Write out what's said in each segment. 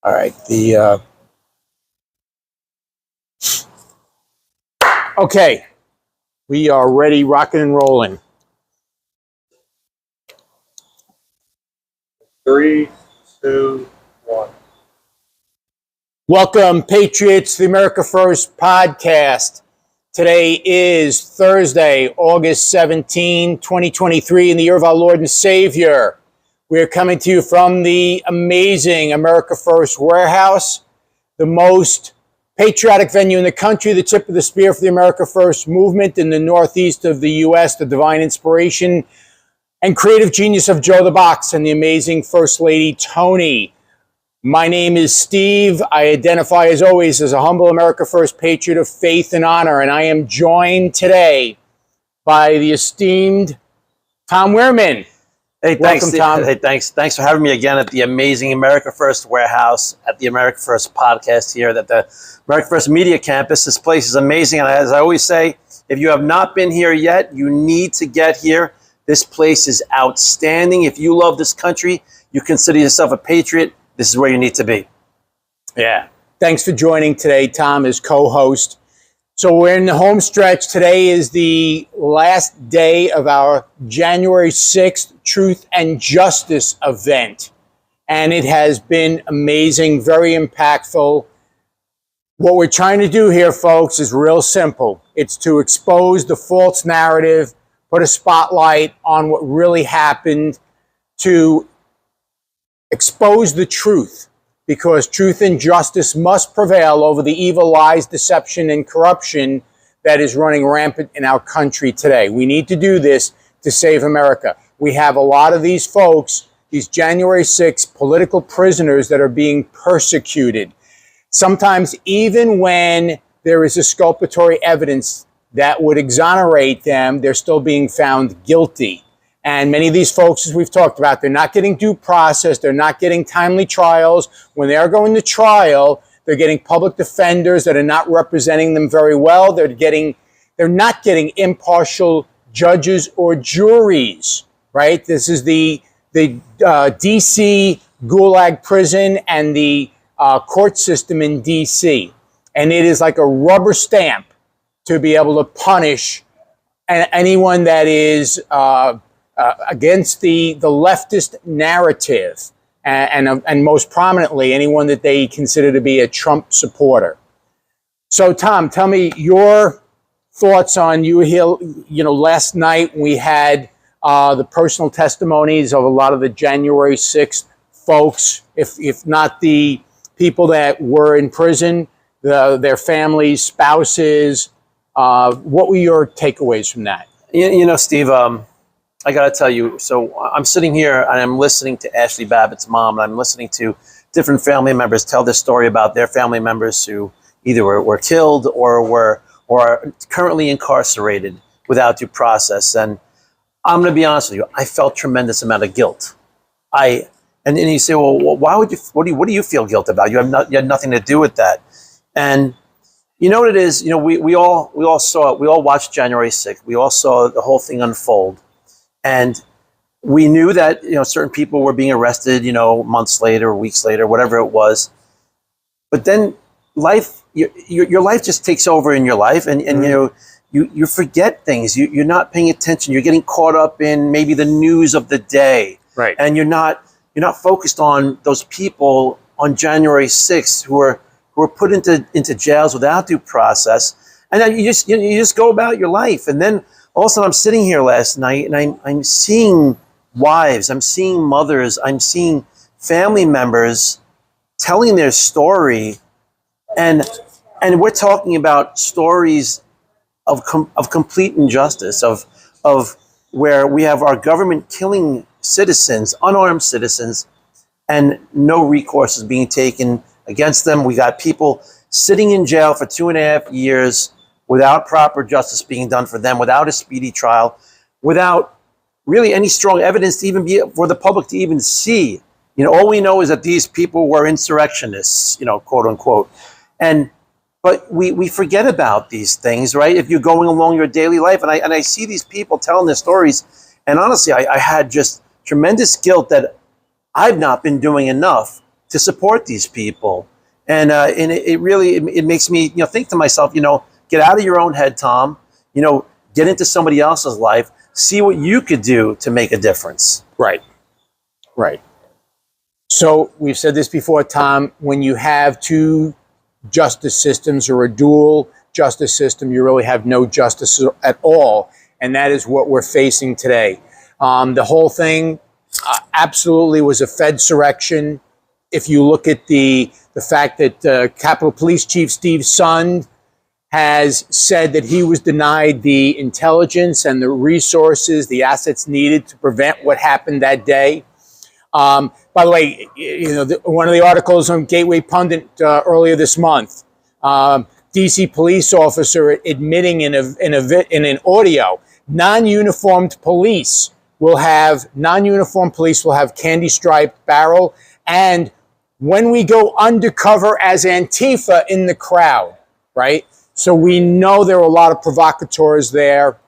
All right. Okay. We are ready, rocking and rolling. 3, 2, 1. Welcome, Patriots, to the America First podcast. Today is Thursday, August 17, 2023, in the year of our Lord and Savior. We are coming to you from the amazing America First warehouse, the most patriotic venue in the country, the tip of the spear for the America First movement in the northeast of the U.S., the divine inspiration and creative genius of Joe the Box and the amazing First Lady Tony. My name is Steve. I identify as always as a humble America First patriot of faith and honor, and I am joined today by the esteemed Tom Wehrman. Hey, thanks, Welcome, Tom. Hey, thanks for having me again at the amazing America First warehouse, at the America First podcast here, at the America First Media Campus. This place is amazing, and as I always say, if you have not been here yet, you need to get here. This place is outstanding. If you love this country, you consider yourself a patriot, this is where you need to be. Yeah. Thanks for joining today, Tom, as co-host. So we're in the home stretch. Today is the last day of our January 6th Truth and Justice event. And it has been amazing, very impactful. What we're trying to do here, folks, is real simple. It's to expose the false narrative, put a spotlight on what really happened, to expose the truth, because truth and justice must prevail over the evil, lies, deception, and corruption that is running rampant in our country today. We need to do this to save America. We have a lot of these folks, these January 6th political prisoners that are being persecuted. Sometimes even when there is exculpatory evidence that would exonerate them, they're still being found guilty. And many of these folks, as we've talked about, they're not getting due process. They're not getting timely trials. When they are going to trial, they're getting public defenders that are not representing them very well. They're not getting impartial judges or juries, right? This is the D.C. Gulag prison and the court system in D.C. And it is like a rubber stamp to be able to punish anyone that is against the leftist narrative, and most prominently, anyone that they consider to be a Trump supporter. So, Tom, tell me your thoughts on last night we had the personal testimonies of a lot of the January 6th folks, if not the people that were in prison, their families, spouses. What were your takeaways from that? You know, Steve, I got to tell you, so I'm sitting here and I'm listening to Ashley Babbitt's mom, and I'm listening to different family members tell their story about their family members who either were killed or are currently incarcerated without due process. And I'm going to be honest with you, I felt tremendous amount of guilt. And you say, well, why would you? What do you feel guilt about? You had nothing to do with that. And you know what it is? You know, we all saw it. We all watched January 6th. We all saw the whole thing unfold. And we knew that, certain people were being arrested, months later, weeks later, whatever it was. But then life, your life just takes over in your life, and you forget things. You're not paying attention. You're getting caught up in maybe the news of the day. Right. And you're not focused on those people on January 6th who are put into jails without due process. And then you just go about your life. And then all of a sudden, I'm sitting here last night, and I'm seeing wives, I'm seeing mothers, I'm seeing family members telling their story, and we're talking about stories of complete injustice, of where we have our government killing citizens, unarmed citizens, and no recourse is being taken against them. We got people sitting in jail for 2.5 years. Without proper justice being done for them, without a speedy trial, without really any strong evidence to even be for the public to even see. All we know is that these people were insurrectionists, quote unquote. But we forget about these things, right? If you're going along your daily life, and I see these people telling their stories, and honestly, I had just tremendous guilt that I've not been doing enough to support these people. And it really it makes me think to myself, get out of your own head, Tom. Get into somebody else's life. See what you could do to make a difference. Right. Right. So we've said this before, Tom. When you have two justice systems or a dual justice system, you really have no justice at all, and that is what we're facing today. The whole thing absolutely was a Fedsurrection. If you look at the fact that Capitol Police Chief Steve Sund has said that he was denied the intelligence and the resources, the assets needed to prevent what happened that day. By the way, one of the articles on Gateway Pundit earlier this month, DC police officer admitting in an audio, non-uniformed police will have candy-striped barrel, and when we go undercover as Antifa in the crowd, right? So we know there are a lot of provocateurs there,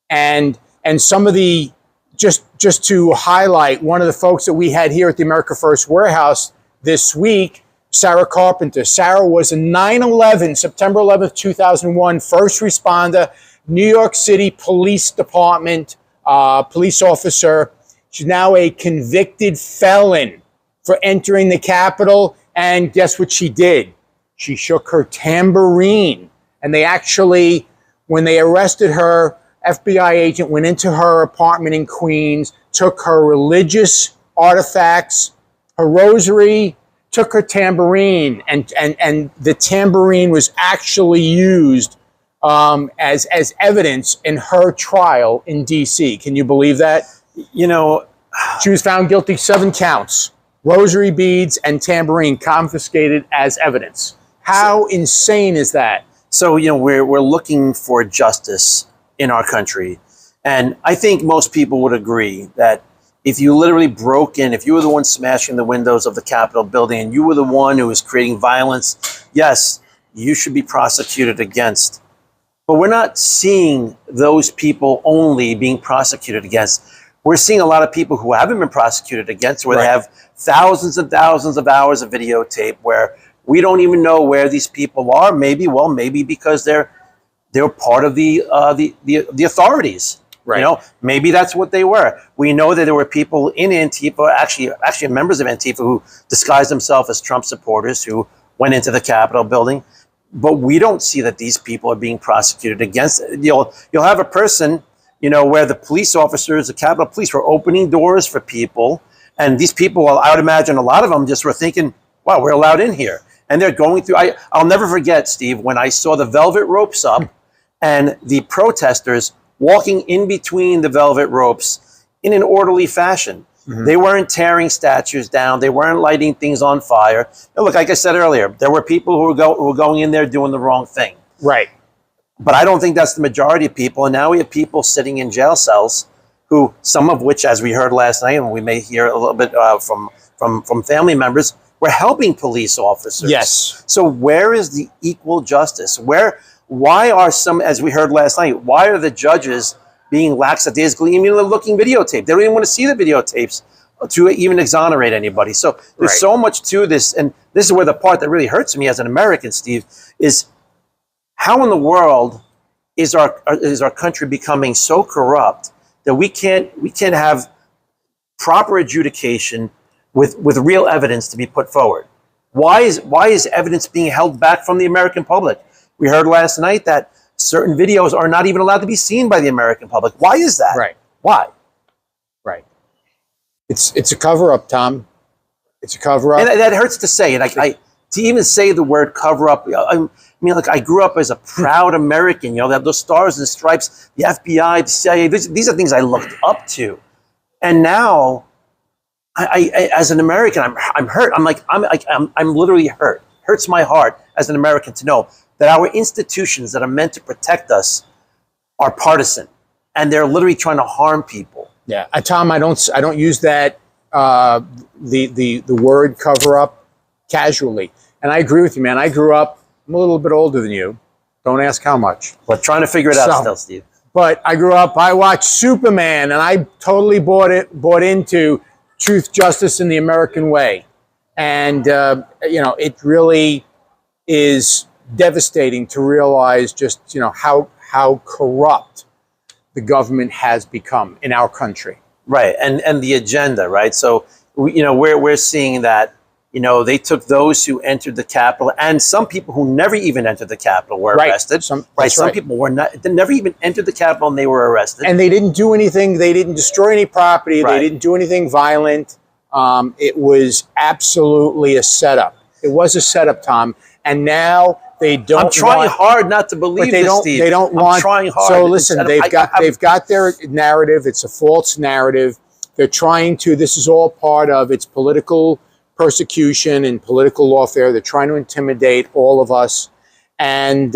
and some of the just to highlight one of the folks that we had here at the America First Warehouse this week, Sarah Carpenter. Sarah was a 9/11, September 11th, 2001, first responder, New York City Police Department police officer. She's now a convicted felon for entering the Capitol, and guess what she did? She shook her tambourine. And they actually, when they arrested her, FBI agent went into her apartment in Queens, took her religious artifacts, her rosary, took her tambourine, and the tambourine was actually used as evidence in her trial in D.C. Can you believe that? She was found guilty 7 counts, rosary beads and tambourine confiscated as evidence. How insane is that? So, we're looking for justice in our country. And I think most people would agree that if you literally broke in, if you were the one smashing the windows of the Capitol building and you were the one who was creating violence, yes, you should be prosecuted against. But we're not seeing those people only being prosecuted against. We're seeing a lot of people who haven't been prosecuted against, where they have thousands and thousands of hours of videotape, where we don't even know where these people are. Maybe because they're part of the authorities. Right. Maybe that's what they were. We know that there were people in Antifa, actually members of Antifa, who disguised themselves as Trump supporters who went into the Capitol building. But we don't see that these people are being prosecuted against. You'll have a person, where the police officers, the Capitol Police, were opening doors for people, and these people, I would imagine a lot of them just were thinking, "Wow, we're allowed in here." And they're going through, I'll never forget, Steve, when I saw the velvet ropes up and the protesters walking in between the velvet ropes in an orderly fashion. Mm-hmm. They weren't tearing statues down. They weren't lighting things on fire. And look, like I said earlier, there were people who were going in there doing the wrong thing. Right. But I don't think that's the majority of people. And now we have people sitting in jail cells who, some of which, as we heard last night, and we may hear a little bit from family members, were helping police officers. Yes. So where is the equal justice? Why are some, as we heard last night, why are the judges being lackadaisical, even looking videotape? They don't even want to see the videotapes to even exonerate anybody. So there's so much to this. And this is where the part that really hurts me as an American, Steve, is how in the world is our country becoming so corrupt that we can't have proper adjudication with real evidence to be put forward? Why is evidence being held back from the American public? We heard last night that certain videos are not even allowed to be seen by the American public. Why is that? Right. Why? Right. It's a cover-up, Tom. It's a cover-up. And that hurts to say. And to even say the word cover-up, I grew up as a proud American. They have those stars and stripes, the FBI, the CIA. These are things I looked up to. And now, I as an American, I'm hurt. I'm literally hurt. Hurts my heart as an American to know that our institutions that are meant to protect us are partisan, and they're literally trying to harm people. Yeah, Tom, I don't use that the word cover up casually, and I agree with you, man. I grew up. I'm a little bit older than you. Don't ask how much. But trying to figure it out still, Steve. But I grew up. I watched Superman, and I totally bought into truth, justice, and the American way. And, it really is devastating to realize just, how corrupt the government has become in our country. Right, and the agenda, right? So, we're seeing that, they took those who entered the Capitol, and some people who never even entered the Capitol were arrested. Some people they never even entered the Capitol and they were arrested. And they didn't do anything. They didn't destroy any property. They didn't do anything violent. It was absolutely a setup. It was a setup, Tom. And now they don't. I'm trying hard not to believe this, Steve. They don't want. I'm trying hard. So listen, they've got their narrative. It's a false narrative. They're trying to. This is all part of its political persecution and political lawfare. They're trying to intimidate all of us. And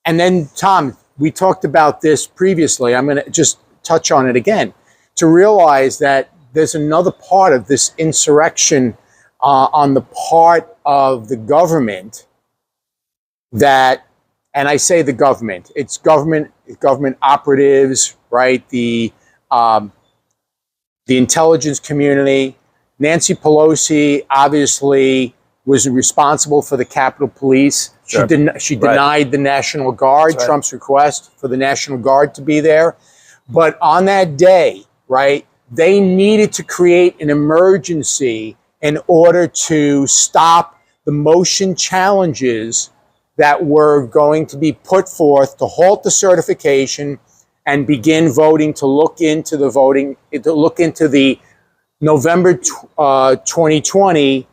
then, Tom, we talked about this previously. I'm going to just touch on it again to realize that there's another part of this insurrection on the part of the government that, and I say the government, it's government operatives, right? The intelligence community. Nancy Pelosi obviously was responsible for the Capitol Police. Sure. She denied the National Guard, Trump's request for the National Guard to be there. But on that day, right, they needed to create an emergency in order to stop the motion challenges that were going to be put forth to halt the certification and begin voting, to look into the November 2020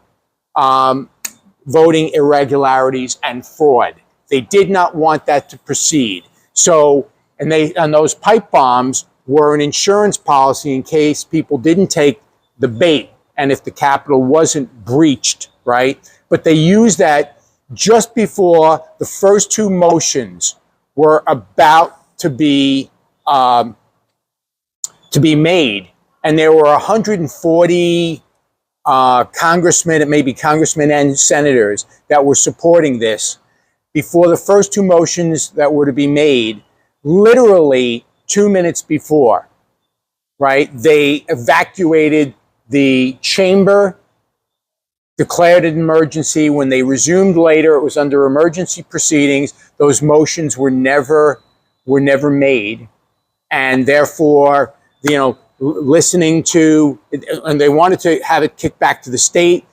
voting irregularities and fraud. They did not want that to proceed. So, and those pipe bombs were an insurance policy in case people didn't take the bait and if the Capitol wasn't breached, right? But they used that just before the first two motions were about to be made. And there were 140 congressmen, maybe congressmen and senators that were supporting this before the first two motions that were to be made, literally 2 minutes before, right? They evacuated the chamber, declared an emergency. When they resumed later, it was under emergency proceedings. Those motions were never made. And therefore, listening to, and they wanted to have it kicked back to the state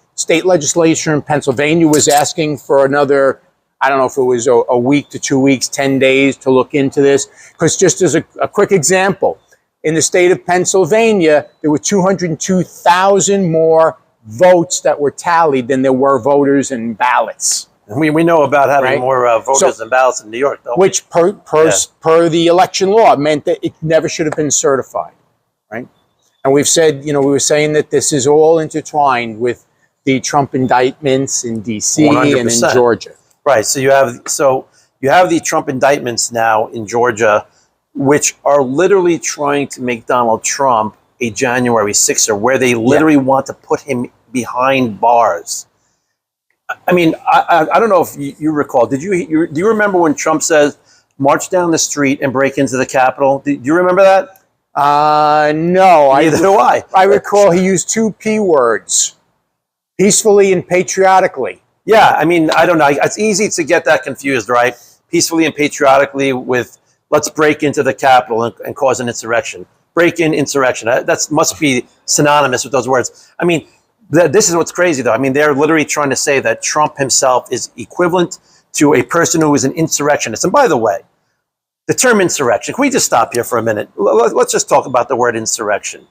legislature in Pennsylvania was asking for another, I don't know if it was a week to 2 weeks, 10 days to look into this. Because just as a quick example, in the state of Pennsylvania, there were 202,000 more votes that were tallied than there were voters and ballots. We know about having more voters and ballots in New York, though. Which per the election law meant that it never should have been certified. Right. And we've said, we were saying that this is all intertwined with the Trump indictments in D.C. 100%. And in Georgia. Right. So you have the Trump indictments now in Georgia, which are literally trying to make Donald Trump a January 6er, where they literally want to put him behind bars. I mean, I don't know if you recall. Do you remember when Trump says, march down the street and break into the Capitol? Do you remember that? No. Neither do I. I recall he used two P words, peacefully and patriotically. Yeah, I mean, I don't know. It's easy to get that confused, right? Peacefully and patriotically with let's break into the Capitol and cause an insurrection. Break in, insurrection. That must be synonymous with those words. I mean, this is what's crazy, though. I mean, they're literally trying to say that Trump himself is equivalent to a person who is an insurrectionist. And by the way, the term insurrection, can we just stop here for a minute? Let's just talk about the word insurrection.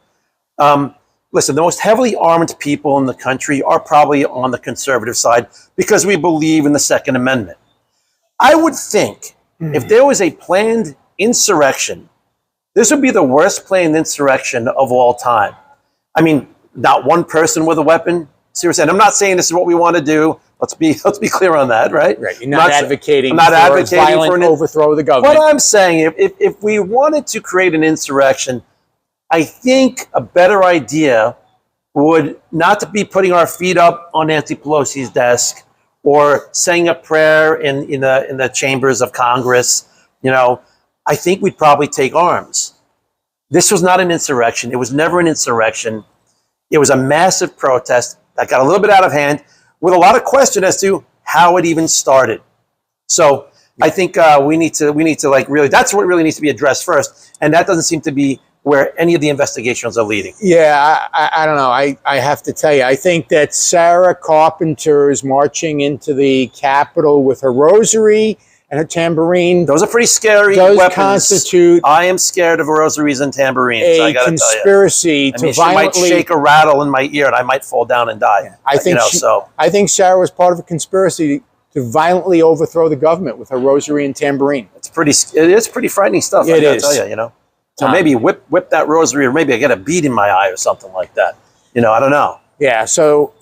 Listen, the most heavily armed people in the country are probably on the conservative side because we believe in the Second Amendment. I would think if there was a planned insurrection, this would be the worst planned insurrection of all time. I mean, not one person with a weapon. Seriously, and I'm not saying this is what we want to do. Let's be clear on that, right? Right. You're not advocating for violent overthrow of the government. What I'm saying, if we wanted to create an insurrection, I think a better idea would not to be putting our feet up on Nancy Pelosi's desk or saying a prayer in the chambers of Congress. I think we'd probably take arms. This was not an insurrection. It was never an insurrection. It was a massive protest. that got a little bit out of hand with a lot of question as to how it even started. So I think we need to like really, that's what really needs to be addressed first. And that doesn't seem to be where any of the investigations are leading. Yeah, I don't know. I have to tell you, I think that Sarah Carpenter is marching into the Capitol with her rosary and her tambourine. Those are pretty scary Does weapons. constitute I am scared of rosaries and tambourines. I a gotta tell you. conspiracy to She might violently shake a rattle in my ear and I might fall down and die. I think I think Sarah was part of a conspiracy to violently overthrow the government with her rosary and tambourine. it is pretty frightening stuff. I gotta tell you, you know. So maybe whip that rosary, or maybe I get a bead in my eye or something like that. You know, I don't know. Yeah. So,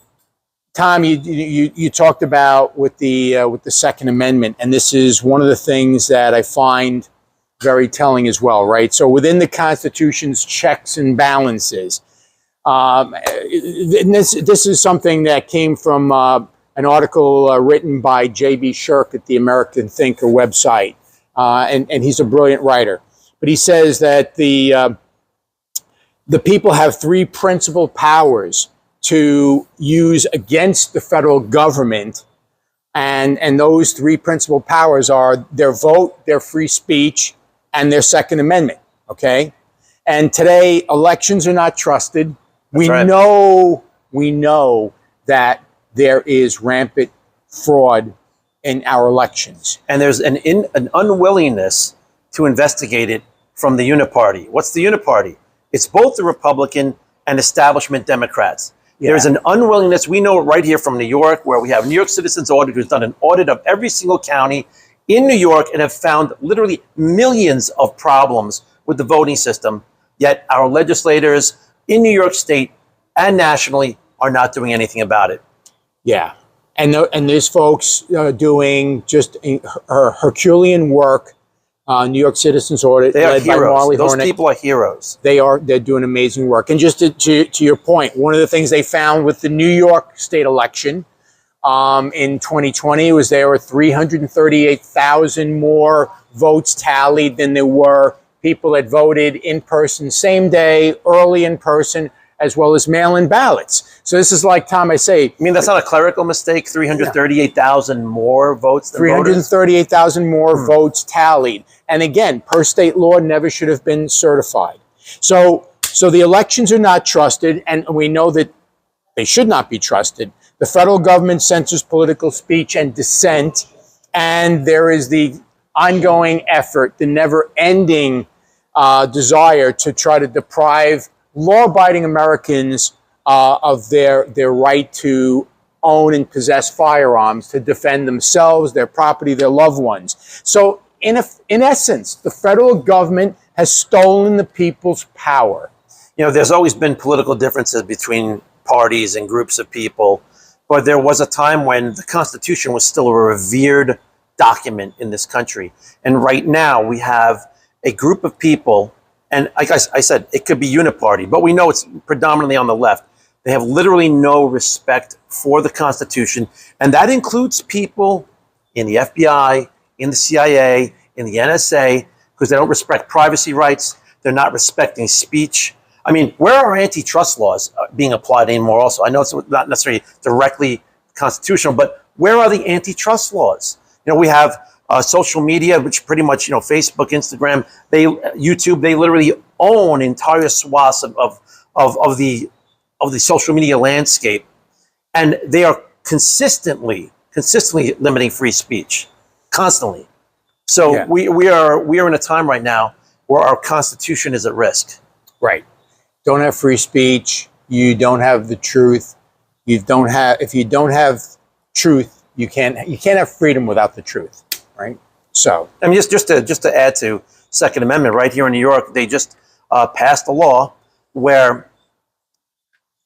Tom, you talked about with the Second Amendment, and this is one of the things that I find very telling as well, right? So within the Constitution's checks and balances, and this is something that came from an article written by J.B. Shirk at the American Thinker website, and he's a brilliant writer. But he says that the people have three principal powers to use against the federal government, and those three principal powers are their vote, their free speech, and their Second Amendment. Okay, and today elections are not trusted. We know that there is rampant fraud in our elections, and there's an unwillingness to investigate it from the uniparty. What's the uniparty? It's both the Republican and establishment Democrats. Yeah. There's an unwillingness. We know it right here from New York, where we have New York Citizens Audit, who's done an audit of every single county in New York and have found literally millions of problems with the voting system. Yet our legislators in New York State and nationally are not doing anything about it. Yeah. And there's folks doing just Herculean work. New York Citizens Audit. They are heroes. Those people are heroes. They're doing amazing work. And just to your point, one of the things they found with the New York state election in 2020 was there were 338,000 more votes tallied than there were people that voted in person, same day, early in person, as well as mail-in ballots. So this is like, Tom, I say... I mean, that's not a clerical mistake, 338,000 more votes than 338,000 more votes tallied. And again, per state law, never should have been certified. So the elections are not trusted, and we know that they should not be trusted. The federal government censors political speech and dissent, and there is the ongoing effort, the never-ending desire to try to deprive law-abiding Americans of their right to own and possess firearms to defend themselves, their property, their loved ones. So in essence, the federal government has stolen the people's power. You know, there's always been political differences between parties and groups of people, but there was a time when the Constitution was still a revered document in this country. And right now we have a group of people, and like I said, it could be uniparty, but we know it's predominantly on the left. They have literally no respect for the Constitution, and that includes people in the FBI, in the CIA, in the NSA, because they don't respect privacy rights. They're not respecting speech. I mean, where are antitrust laws being applied anymore also? I know it's not necessarily directly constitutional, but where are the antitrust laws? You know, we have social media, which pretty much, you know, Facebook, Instagram, YouTube, they literally own entire swaths of the social media landscape, and they are consistently limiting free speech, constantly. So yeah. we are in a time right now where our Constitution is at risk. Right. Don't have free speech. You don't have the truth. If you don't have truth, you can't have freedom without the truth. Right. So I mean, just to add to Second Amendment, right here in New York, they just passed a law where,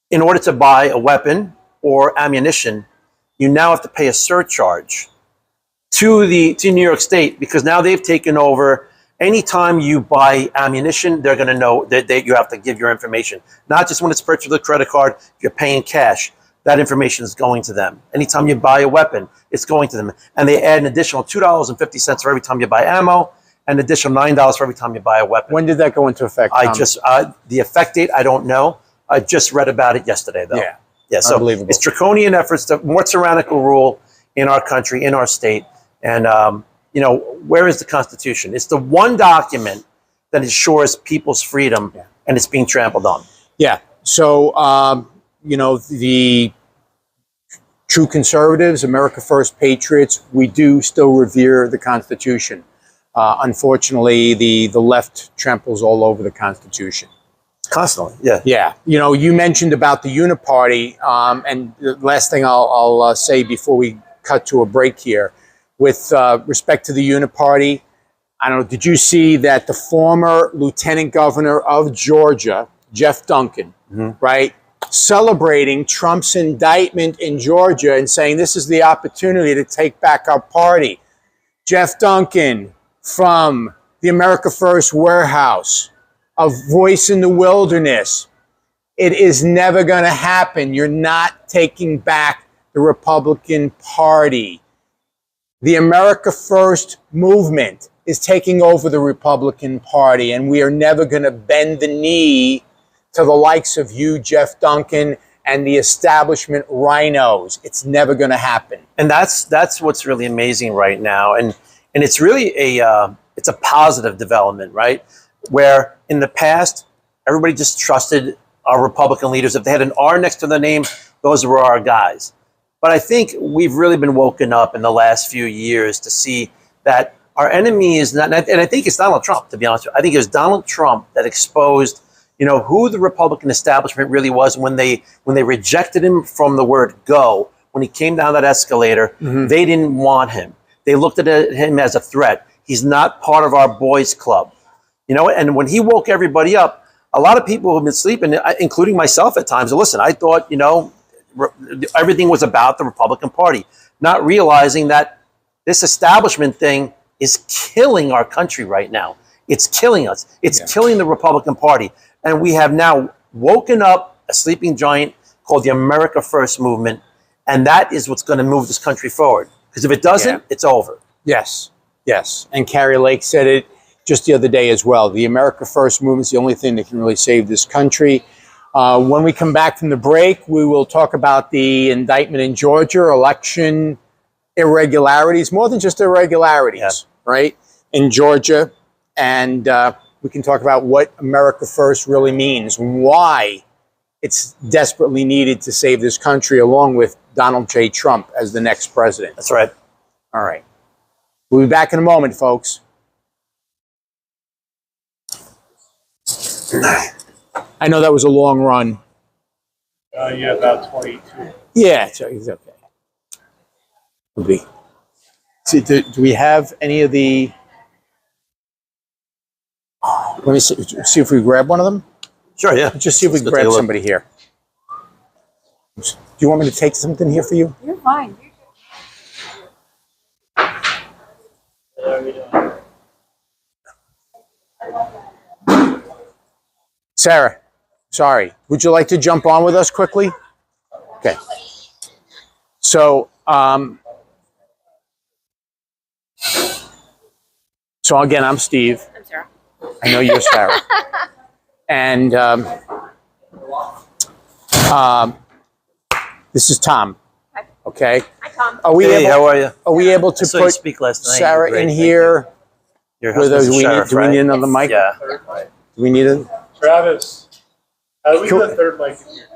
in order to buy a weapon or ammunition, you now have to pay a surcharge to New York State, because now they've taken over. Anytime you buy ammunition, they're going to know that you have to give your information. Not just when it's purchased with a credit card, if you're paying cash, that information is going to them. Anytime you buy a weapon, it's going to them. And they add an additional $2.50 for every time you buy ammo, and an additional $9 for every time you buy a weapon. When did that go into effect, Tom? The effect date, I don't know. I just read about it yesterday, though. Yeah. Yeah, so Unbelievable. it's draconian efforts to more tyrannical rule in our country, in our state. And, where is the Constitution? It's the one document that ensures people's freedom, and it's being trampled on. Yeah. So, the true conservatives, America First Patriots, we do still revere the Constitution. Unfortunately, the left tramples all over the Constitution. Constantly, yeah. Yeah. You mentioned about the Uniparty, and the last thing I'll say before we cut to a break here, with respect to the Uniparty, I don't know, did you see that the former Lieutenant Governor of Georgia, Jeff Duncan, right, celebrating Trump's indictment in Georgia and saying this is the opportunity to take back our party? Jeff Duncan from the America First warehouse, a voice in the wilderness. It is never going to happen. You're not taking back the Republican Party. The America First movement is taking over the Republican Party, and we are never going to bend the knee to the likes of you, Jeff Duncan, and the establishment rhinos. It's never going to happen. And that's what's really amazing right now. And it's really it's a positive development, right? Where in the past, everybody just trusted our Republican leaders. If they had an R next to their name, those were our guys. But I think we've really been woken up in the last few years to see that our enemy is not, and I think it's Donald Trump, to be honest with you. I think it was Donald Trump that exposed, who the Republican establishment really was when they rejected him from the word go. When he came down that escalator, they didn't want him. They looked at him as a threat. He's not part of our boys club. And when he woke everybody up, a lot of people who've been sleeping, including myself at times, listen, I thought, everything was about the Republican Party, not realizing that this establishment thing is killing our country right now. It's killing us. It's killing the Republican Party. And we have now woken up a sleeping giant called the America First movement. And that is what's going to move this country forward. Because if it doesn't, it's over. Yes. And Carrie Lake said it just the other day as well. The America First movement is the only thing that can really save this country. When we come back from the break, we will talk about the indictment in Georgia, election irregularities, more than just irregularities, right, in Georgia. And we can talk about what America First really means, why it's desperately needed to save this country, along with Donald J. Trump as the next president. That's right. All right. We'll be back in a moment, folks. I know that was a long run. About 22. Yeah, it's okay. Would be. See, do we have any of the? Let me see if we grab one of them. Sure, yeah. Just see if we can grab somebody here. Do you want me to take something here for you? You're fine. Sarah, sorry. Would you like to jump on with us quickly? Okay. So again, I'm Steve. I'm Sarah. I know you're Sarah. And this is Tom. Hi. Okay. Hi, Tom. Are we able? How are you? Are we able to I saw you put speak last night. Sarah You're great. in Thank here? Your With husband's us? a sheriff, Do we need right? another mic? Yeah. Do we need it? Travis, how do we get a third mic in here?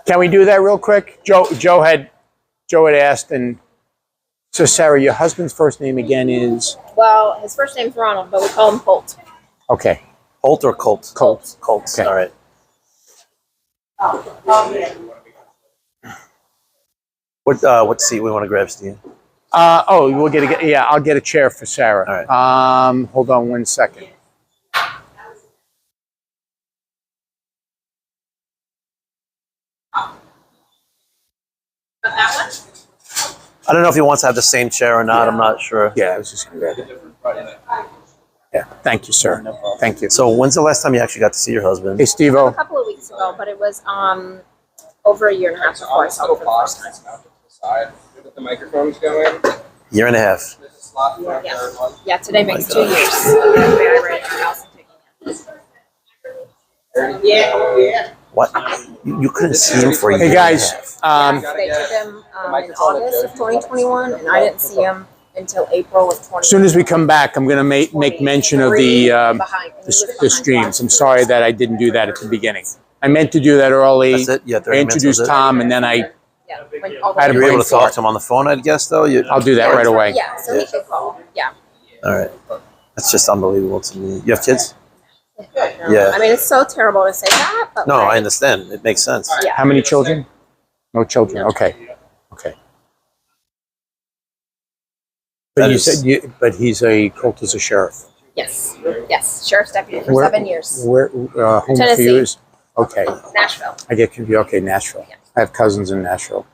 Can we do that real quick? Joe had asked, and so Sarah, your husband's first name again is? Well, his first name's Ronald, but we call him Colt. Okay. Holt or Colt? Colt. Colt. Okay. All right. What seat we want to grab, Steve? We'll I'll get a chair for Sarah. All right. Hold on one second. I don't know if he wants to have the same chair or not. I'm not sure. Yeah, I was just going to grab it. Yeah, thank you, sir. Thank you. So when's the last time you actually got to see your husband? Hey, Steve-O. A couple of weeks ago, but it was over a year and a half before I saw him for the first time. The microphone's going. Year and a half. Yeah, today makes 2 years. I ran your house and taking it. Yeah. What? You couldn't see him for a year. Hey guys, They took him in August of 2021, and I didn't see him until April of 2021. as soon as we come back, I'm going to make mention of the streams. I'm sorry that I didn't do that at the beginning. I meant to do that early. That's it? Yeah, 30 I minutes introduced was it? Tom, and then I Yeah, had a You were brain able to talk fart. to him on the phone, I guess, though? I'll do that right away. Yeah, so he could call. Yeah. All right. That's just unbelievable to me. You have kids? No. Yeah. I mean, it's so terrible to say that, but No, like, I understand. It makes sense. Yeah. How many children? No children. No Okay. Okay. That But you is- said but he's a cult as a sheriff. Yes. Yes. Sheriff's deputy for Where- 7 years. Where home for Tennessee. you is? Okay. Nashville. I get confused. Okay, Nashville. Yeah. I have cousins in Nashville.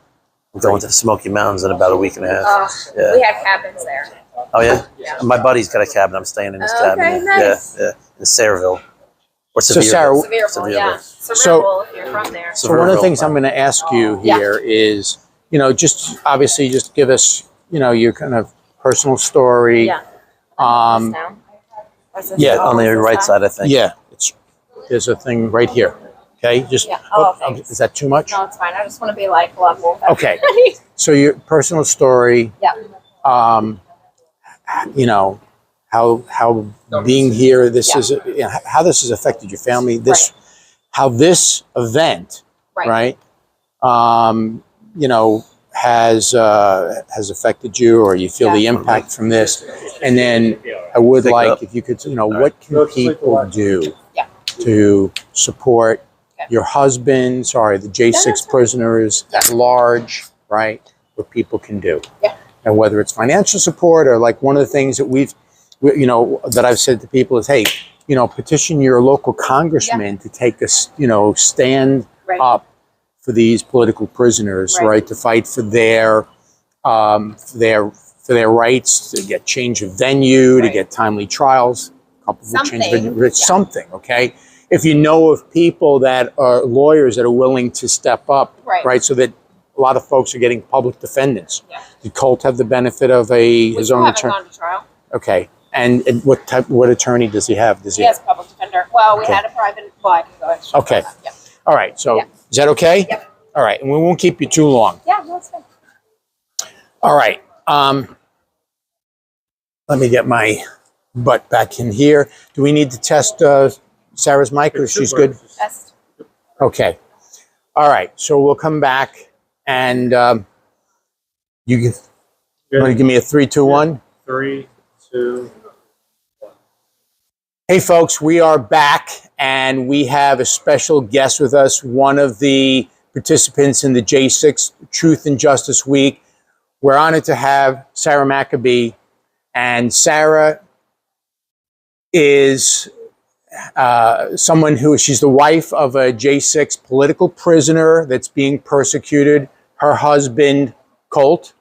I'm going to the Smoky Mountains in about a week and a half. Yeah. We had cabins there. Oh, yeah? Yeah. My buddy's got a cabin. I'm staying in his Okay, cabin. nice. Yeah, yeah. In Sayreville. Or So, Sarah, Sevierville. Sevierville, yeah. So- Sevierville, if you're from there. so one of the Sevierville. things I'm going to ask you Yeah. here is, just obviously just give us, your kind of personal story. Yeah. Um, Down. Where's this Yeah, down? on the Where's this right down? side, I think. Yeah, there's a thing right here. Okay, just Yeah. Oh, thanks. is that too much? No, it's fine. I just want to be like level. with Okay. everybody. So your personal story, Yeah. how being here, this is how this has affected your family. How this event, Right. has affected you, or you feel the impact from this. And then I would Pick like up. if you could, what can people do Yeah. to support Okay. your husband? Sorry, the J6 that's fine. prisoners at large, right? What people can do, Yeah. and whether it's financial support or like one of the things that that I've said to people is, hey, petition your local congressman to take a stand Right. up for these political prisoners, Right. right? To fight for their rights, to get change of venue, to Right. get timely trials, coupled with change of Something. venue, something, okay? If you know of people that are lawyers that are willing to step up, Right. so that a lot of folks are getting public defendants. Yeah. Did Colt have the benefit of We his still own haven't attorney? gone to trial. Okay, and what attorney does he have? He has a public defender. Well, we Okay. had a private. Well, I can go ahead. Okay. Yeah. All right, so Yeah. is that okay? Yep. All right, and we won't keep you too long. Yeah, that's fine. All right. Let me get my butt back in here. Do we need to test Sarah's mic, or she's good? Best. Okay. All right. So we'll come back, and you want to give me a 3, 2, 1? 3, 2. Hey, folks, we are back, and we have a special guest with us, one of the participants in the J6 Truth and Justice Week. We're honored to have Sarah Maccabee, and Sarah is she's the wife of a J6 political prisoner that's being persecuted. Her husband, Colt,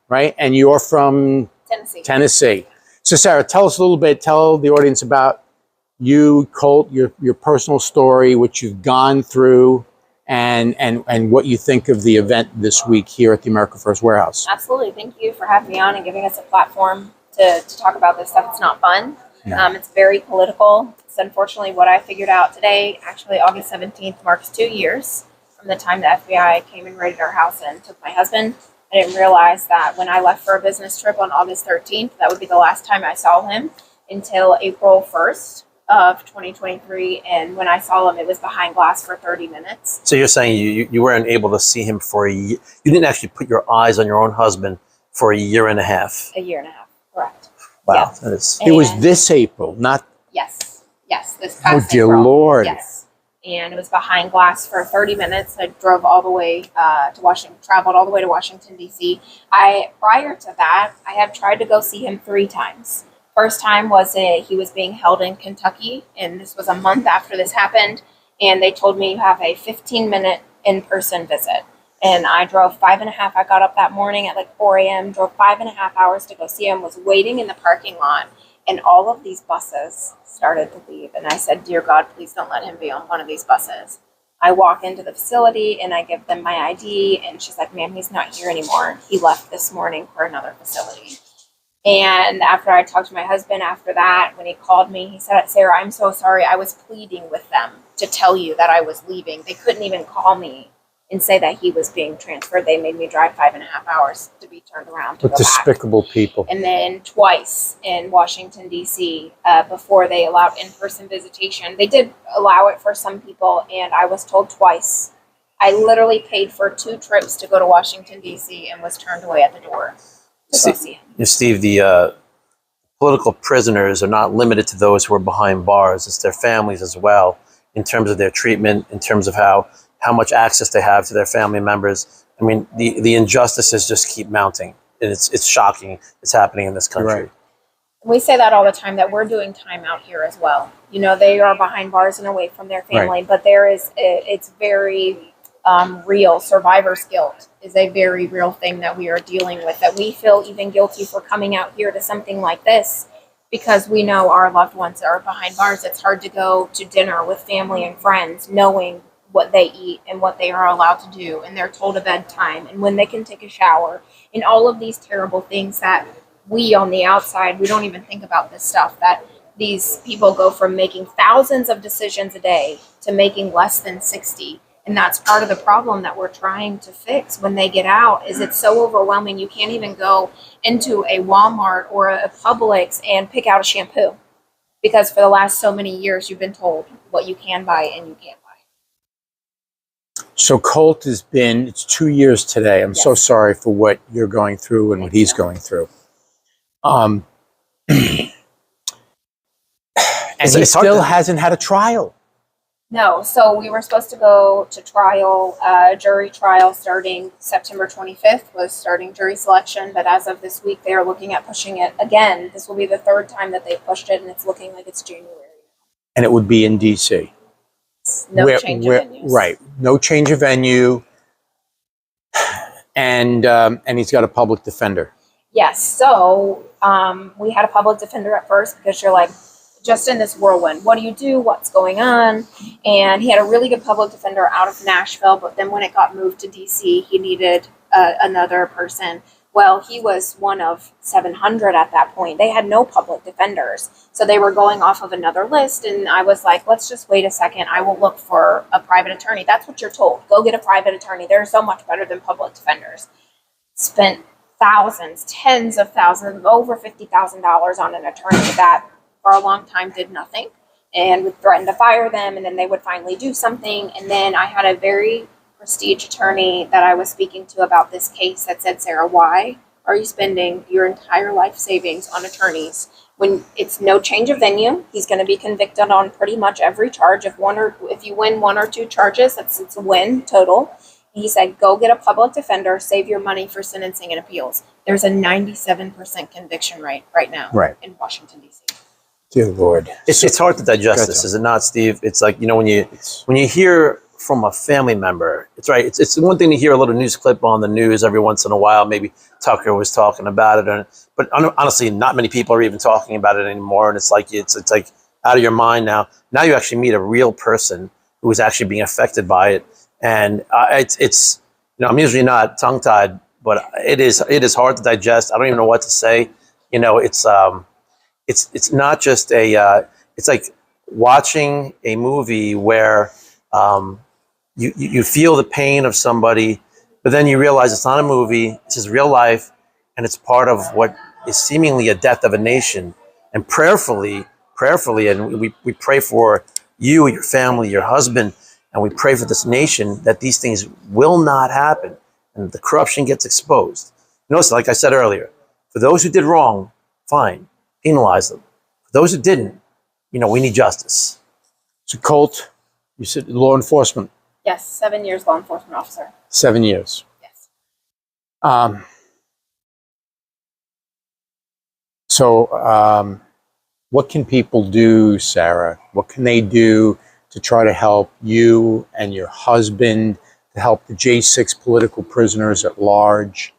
right? And you're from Tennessee. Tennessee. So Sarah, tell us a little bit, tell the audience about you, Colt, your personal story, what you've gone through, and what you think of the event this week here at the America First Warehouse. Absolutely. Thank you for having me on and giving us a platform to talk about this stuff. It's not fun. No. It's very political. It's unfortunately what I figured out today. Actually, August 17th marks 2 years from the time the FBI came and raided our house and took my husband. I didn't realize that when I left for a business trip on August 13th, that would be the last time I saw him until April 1st of 2023. And when I saw him, it was behind glass for 30 minutes. So you're saying you weren't able to see him for a year. You didn't actually put your eyes on your own husband for a year and a half. A year and a half. Correct. Wow. Yeah. That is, It was And- this April, not, Yes. Yes. This oh past dear April. Lord. Yes. And it was behind glass for 30 minutes. I drove all the way to Washington, traveled all the way to Washington, D.C. Prior to that, I have tried to go see him 3 times. First time was he was being held in Kentucky, and this was a month after this happened. And they told me you have a 15-minute in-person visit. And I drove 5.5. I got up that morning at like 4 a.m., drove 5.5 hours to go see him, was waiting in the parking lot. And all of these buses started to leave. And I said, dear God, please don't let him be on one of these buses. I walk into the facility and I give them my ID. And she's like, ma'am, he's not here anymore. He left this morning for another facility. And after I talked to my husband after that, when he called me, he said, Sarah, I'm so sorry. I was pleading with them to tell you that I was leaving. They couldn't even call me and say that he was being transferred. They made me drive 5.5 hours to be turned around to What go back. despicable people. And then twice in Washington, D.C., before they allowed in-person visitation. They did allow it for some people, and I was told twice. I literally paid for 2 trips to go to Washington, D.C., and was turned away at the door to go see him. Steve, the political prisoners are not limited to those who are behind bars. It's their families as well, in terms of their treatment, in terms of how much access they have to their family members. I mean, the injustices just keep mounting, and it's shocking. It's happening in this country. Right. We say that all the time, that we're doing time out here as well. You know, they are behind bars and away from their family, but it's very real. Survivor's guilt is a very real thing that we are dealing with, that we feel even guilty for coming out here to something like this because we know our loved ones are behind bars. It's hard to go to dinner with family and friends knowing what they eat and what they are allowed to do, and they're told a bedtime and when they can take a shower, and all of these terrible things that we on the outside, we don't even think about this stuff, that these people go from making thousands of decisions a day to making less than 60. And that's part of the problem that we're trying to fix when they get out, is it's so overwhelming. You can't even go into a Walmart or a Publix and pick out a shampoo because for the last so many years you've been told what you can buy and you can't buy. So Colt it's 2 years today. I'm so sorry for what you're going through and what he's going through. And he still hasn't had a trial. No, so we were supposed to go to trial, jury trial starting September 25th was starting jury selection, but as of this week, they are looking at pushing it again. This will be the 3rd time that they've pushed it, and it's looking like it's January. And it would be in D.C. No change of venues. Right, no change of venue, and he's got a public defender. Yes, so we had a public defender at first because you're like, just in this whirlwind, what do you do? What's going on? And he had a really good public defender out of Nashville, but then when it got moved to DC, he needed another person. Well, he was one of 700 at that point. They had no public defenders, so they were going off of another list, and I was like, let's just wait a second. I will look for a private attorney. That's what you're told. Go get a private attorney. They're so much better than public defenders. Spent thousands, tens of thousands, over $50,000 on an attorney that for a long time did nothing and would threaten to fire them, and then they would finally do something. And then I had a very prestige attorney that I was speaking to about this case that said, Sarah, why are you spending your entire life savings on attorneys when it's no change of venue? He's going to be convicted on pretty much every charge. If you win 1 or 2 charges, it's a win total. He said, go get a public defender, save your money for sentencing and appeals. There's a 97% conviction rate right now in Washington, D.C. Dear Lord. It's hard to digest this, is it not, Steve? It's like, you know, when you hear from a family member, it's right. It's one thing to hear a little news clip on the news every once in a while. Maybe Tucker was talking about it, but honestly, not many people are even talking about it anymore. And it's like it's like out of your mind now. Now you actually meet a real person who is actually being affected by it, and it's you know, I'm usually not tongue tied, but it is hard to digest. I don't even know what to say. You know, it's not just it's like watching a movie where you feel the pain of somebody, but then you realize it's not a movie, it's his real life, and it's part of what is seemingly a death of a nation. And prayerfully, and we pray for you, your family, your husband, and we pray for this nation that these things will not happen and the corruption gets exposed. Notice, like I said earlier, for those who did wrong, fine, penalize them. For those who didn't, you know, we need justice. So Colt, you said law enforcement. Yes, 7 years law enforcement officer. 7 years. Yes. What can people do, Sarah? What can they do to try to help you and your husband, to help the J6 political prisoners at large?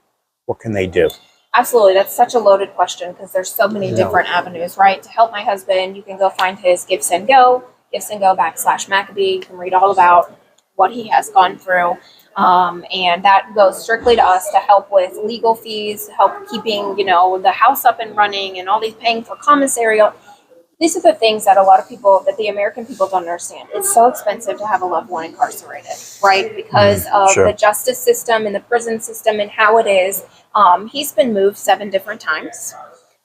What can they do? Absolutely. That's such a loaded question because there's so many different avenues, right? To help my husband, you can go find his Give, Send, Go, /Maccabee. You can read all about what he has gone through. And that goes strictly to us to help with legal fees, help keeping, the house up and running and all these paying for commissary. These are the things that a lot of people, that the American people don't understand. It's so expensive to have a loved one incarcerated, right? Because of Sure. the justice system and the prison system and how it is. He's been moved 7 different times.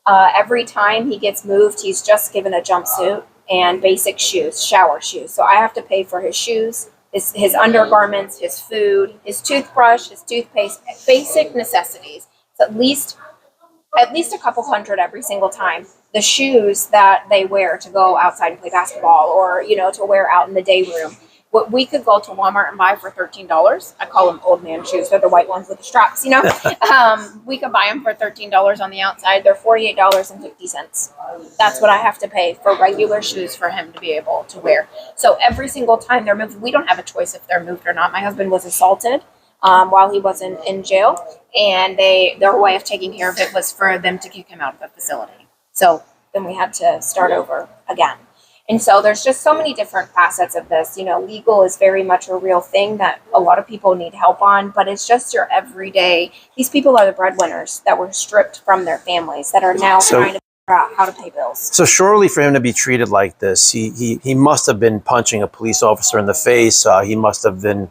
Every time he gets moved, he's just given a jumpsuit and basic shoes, shower shoes. So I have to pay for his shoes, his undergarments, his food, his toothbrush, his toothpaste, basic necessities. It's at least a couple hundred every single time. The shoes that they wear to go outside and play basketball, or to wear out in the day room. What we could go to Walmart and buy for $13. I call them old man shoes. They're the white ones with the straps, we could buy them for $13 on the outside. They're $48.50. That's what I have to pay for regular shoes for him to be able to wear. So every single time they're moved, we don't have a choice if they're moved or not. My husband was assaulted while he was in jail, and their way of taking care of it was for them to kick him out of the facility. So then we had to start over again. And so there's just so many different facets of this. Legal is very much a real thing that a lot of people need help on, but it's just your everyday. These people are the breadwinners that were stripped from their families that are now trying to figure out how to pay bills. So surely for him to be treated like this, he must have been punching a police officer in the face. He must have been,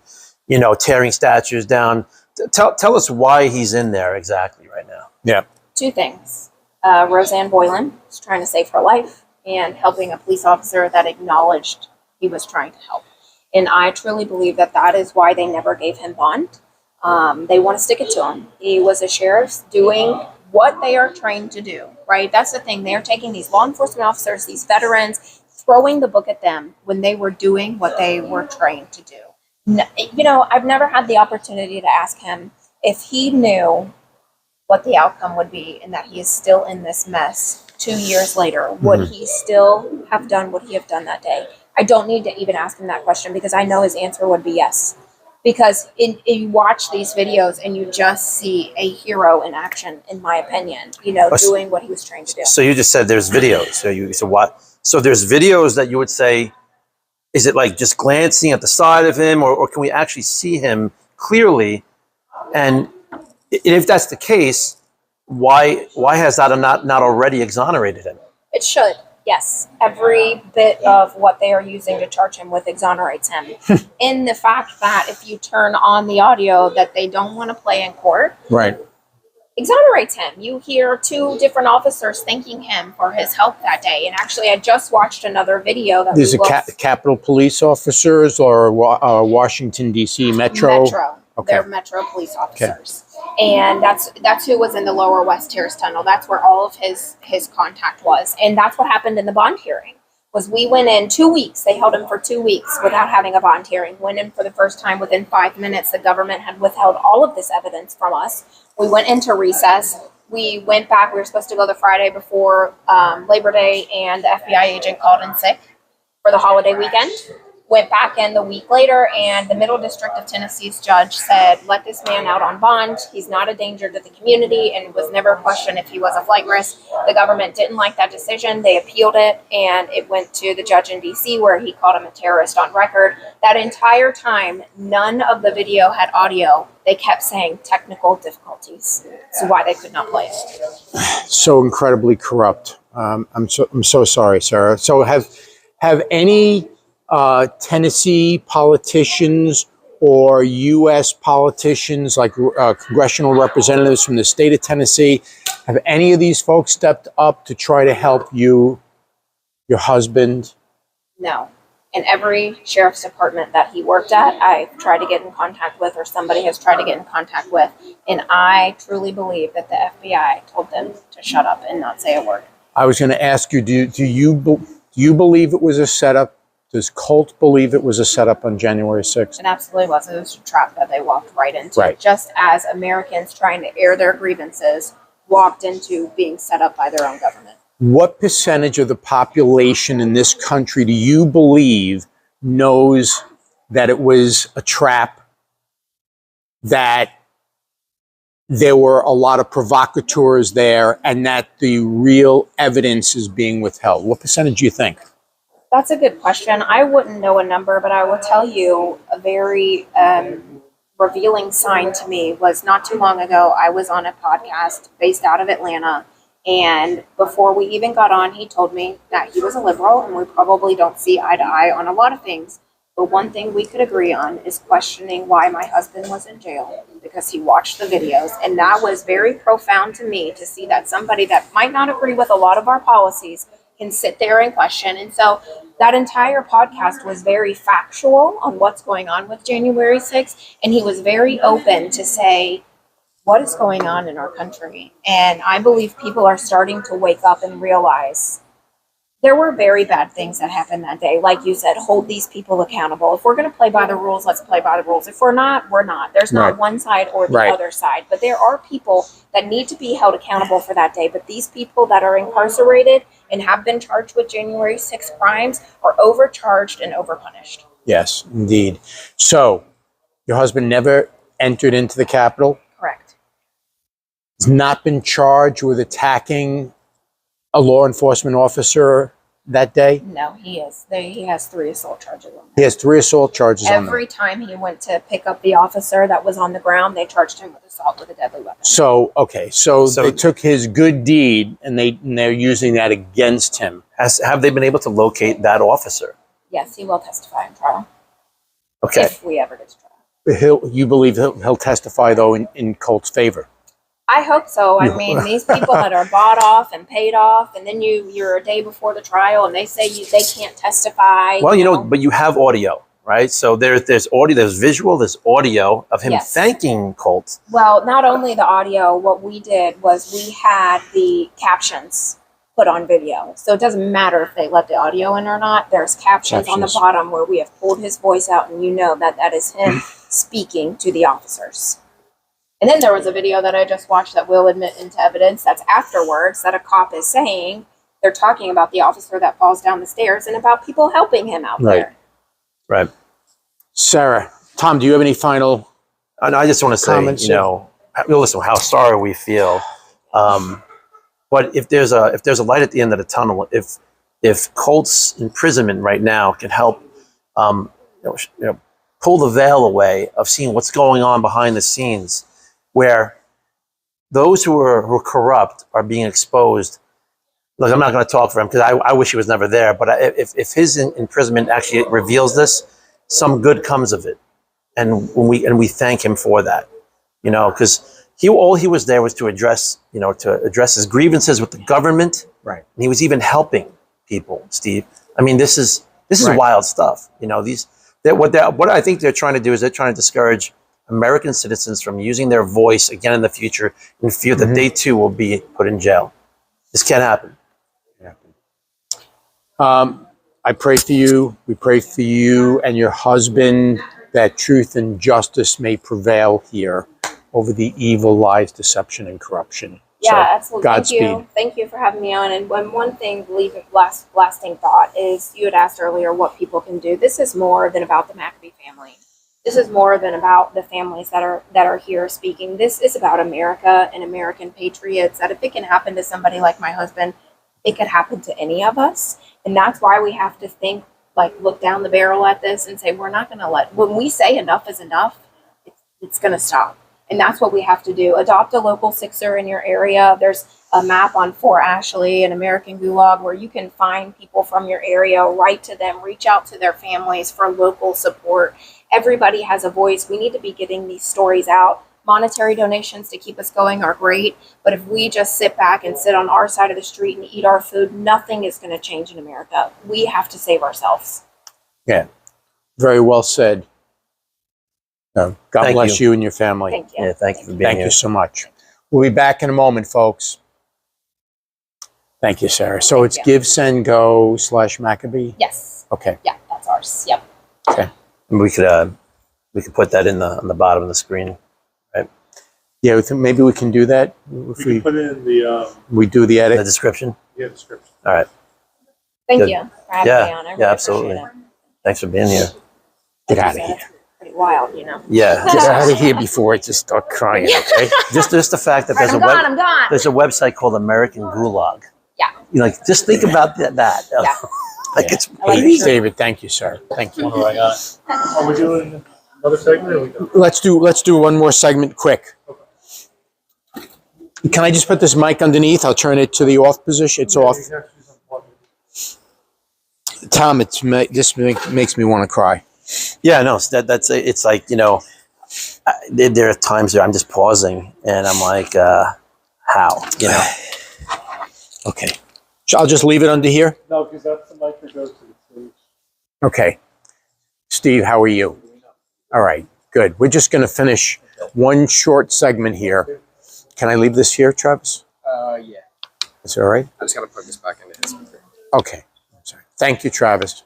tearing statues down. Tell us why he's in there exactly right now. Yeah. 2 things. Roseanne Boylan was trying to save her life, and helping a police officer that acknowledged he was trying to help. And I truly believe that is why they never gave him bond. They want to stick it to him. He was a sheriff doing what they are trained to do, right? That's the thing. They're taking these law enforcement officers, these veterans, throwing the book at them when they were doing what they were trained to do. I've never had the opportunity to ask him if he knew what the outcome would be and that he is still in this mess 2 years later. Would he still have done what he have done that day? I don't need to even ask him that question because I know his answer would be yes. Because you watch these videos and you just see a hero in action, in my opinion, doing what he was trained to do. So you just said there's videos. So what? So there's videos that you would say, is it like just glancing at the side of him, or can we actually see him clearly? And if that's the case, why has that not already exonerated him? It should, yes. Every bit of what they are using to charge him with exonerates him. In the fact that if you turn on the audio that they don't want to play in court, Right. exonerates him. You hear 2 different officers thanking him for his help that day. And actually, I just watched another video that These are Capitol Police officers or Washington, D.C. Metro? Metro. Okay. They're Metro police officers. And that's who was in the Lower West Terrace Tunnel. That's where all of his contact was. And that's what happened in the bond hearing. Was we went in 2 weeks. They held him for 2 weeks without having a bond hearing. Went in for the first time within 5 minutes. The government had withheld all of this evidence from us. We went into recess. We went back. We were supposed to go the Friday before Labor Day, and the FBI agent called in sick for the holiday weekend. Went back in the week later, and the Middle District of Tennessee's judge said, let this man out on bond. He's not a danger to the community, and was never questioned if he was a flight risk. The government didn't like that decision. They appealed it, and it went to the judge in D.C. where he called him a terrorist on record. That entire time, none of the video had audio. They kept saying technical difficulties. That's why they could not play it. So incredibly corrupt. I'm so sorry, Sarah. So have any Tennessee politicians or U.S. politicians, like congressional representatives from the state of Tennessee, have any of these folks stepped up to try to help you, your husband? No. And every sheriff's department that he worked at, I've tried to get in contact with, or somebody has tried to get in contact with. And I truly believe that the FBI told them to shut up and not say a word. I was going to ask you, do you believe it was a setup? Does Colt believe it was a setup on January 6th? It absolutely was. It was a trap that they walked right into. Right. Just as Americans trying to air their grievances walked into being set up by their own government. What percentage of the population in this country do you believe knows that it was a trap, that there were a lot of provocateurs there, and that the real evidence is being withheld? What percentage do you think? That's a good question. I wouldn't know a number, but I will tell you a very revealing sign to me was not too long ago. I was on a podcast based out of Atlanta, and before we even got on, he told me that he was a liberal and we probably don't see eye to eye on a lot of things. But one thing we could agree on is questioning why my husband was in jail, because he watched the videos. And that was very profound to me, to see that somebody that might not agree with a lot of our policies can sit there and question. And so that entire podcast was very factual on what's going on with January 6th. And he was very open to say, what is going on in our country? And I believe people are starting to wake up and realize there were very bad things that happened that day. Like you said, hold these people accountable. If we're going to play by the rules, let's play by the rules. If we're not, we're not. There's not one side or the other side. But there are people that need to be held accountable for that day. But these people that are incarcerated and have been charged with January 6th crimes are overcharged and overpunished. Yes, indeed. So, your husband never entered into the Capitol? Correct. He's not been charged with attacking a law enforcement officer that day? No, he is. He has 3 assault charges on him. He has 3 assault charges on him. Every time he went to pick up the officer that was on the ground, they charged him with assault with a deadly weapon. So, okay, so they took his good deed and they're using that against him. Have they been able to locate that officer? Yes, he will testify in trial. Okay. If we ever get to trial. You believe he'll testify, though, in Colt's favor? I hope so. I mean, these people that are bought off and paid off, and then you're a day before the trial, and they say they can't testify. Well, but you have audio, right? So there's audio, there's visual, there's audio of him thanking Colt. Well, not only the audio. What we did was we had the captions put on video, so it doesn't matter if they let the audio in or not. There's captions on the bottom where we have pulled his voice out, and you know that is him speaking to the officers. And then there was a video that I just watched that will admit into evidence that's afterwards that a cop is saying they're talking about the officer that falls down the stairs and about people helping him out there. Right. Sarah, Tom, do you have any final I just want to say, comments? listen, how sorry we feel. But if there's a light at the end of the tunnel, if Colt's imprisonment right now can help, pull the veil away of seeing what's going on behind the scenes, where those who are corrupt are being exposed. Look, I'm not going to talk for him because I wish he was never there. But if his imprisonment actually reveals this, some good comes of it, and we thank him for that. Because all he was there was to address his grievances with the government. Right. And he was even helping people. Steve, I mean, this is wild stuff. What I think they're trying to do is they're trying to discourage American citizens from using their voice again in the future in fear that they too will be put in jail. This can't happen. I pray for you. We pray for you and your husband that truth and justice may prevail here over the evil, lies, deception, and corruption. Yeah, So, absolutely. Godspeed. Thank you for having me on. And one thing, lasting thought is you had asked earlier what people can do. This is more than about the Maccabee family. This is more than about the families that are here speaking. This is about America and American patriots, that if it can happen to somebody like my husband, it could happen to any of us. And that's why we have to think, look down the barrel at this and say, we're not going to when we say enough is enough, it's going to stop. And that's what we have to do. Adopt a local censor in your area. There's a map on Fort Ashley and American Gulag where you can find people from your area, write to them, reach out to their families for local support. Everybody has a voice. We need to be getting these stories out. Monetary donations to keep us going are great, but if we just sit back and sit on our side of the street and eat our food, nothing is going to change in America. We have to save ourselves. Yeah, very well said. God bless you and your family. Thank you. Yeah, thank you for being Thank here. you so much. We'll be back in a moment, folks. Thank you, Sarah. So it's GiveSendGo/Maccabee? Yes. Okay. Yeah, that's ours. Yep. Okay. And we could put that on the bottom of the screen, right? Yeah, maybe we can do that. If We can put it in the we do the In the edit. description. description. All right. Thank Good. you for having me on. I really absolutely. appreciate it. Thanks for being here. Get Like out you of said, here. it's pretty wild, Yeah. Get out of here before I just start crying, okay? just the fact that All right, I'm gone. I'm gone. there's a website called American Gulag. Yeah. Just think about that. Yeah. It's I like Hey, it. David, thank you, sir. Thank you. What do I got? Are we doing Another segment or we go? Let's do one more segment quick. Can I just put this mic underneath? I'll turn it to the off position. It's off. You have to use unplugged. Tom, this makes me want to cry. Yeah, no, that's it's like, you know, there are times where I'm just pausing and I'm like, how, you know? Okay. So I'll just leave it under here. No, because that's the mic that goes to the stage. Okay. Steve, how are you? All right, good. We're just going to finish one short segment here. Can I leave this here, Travis? Yeah. Is that all right? I just gotta plug this back into his speaker. Okay. Sorry. Thank you, Travis.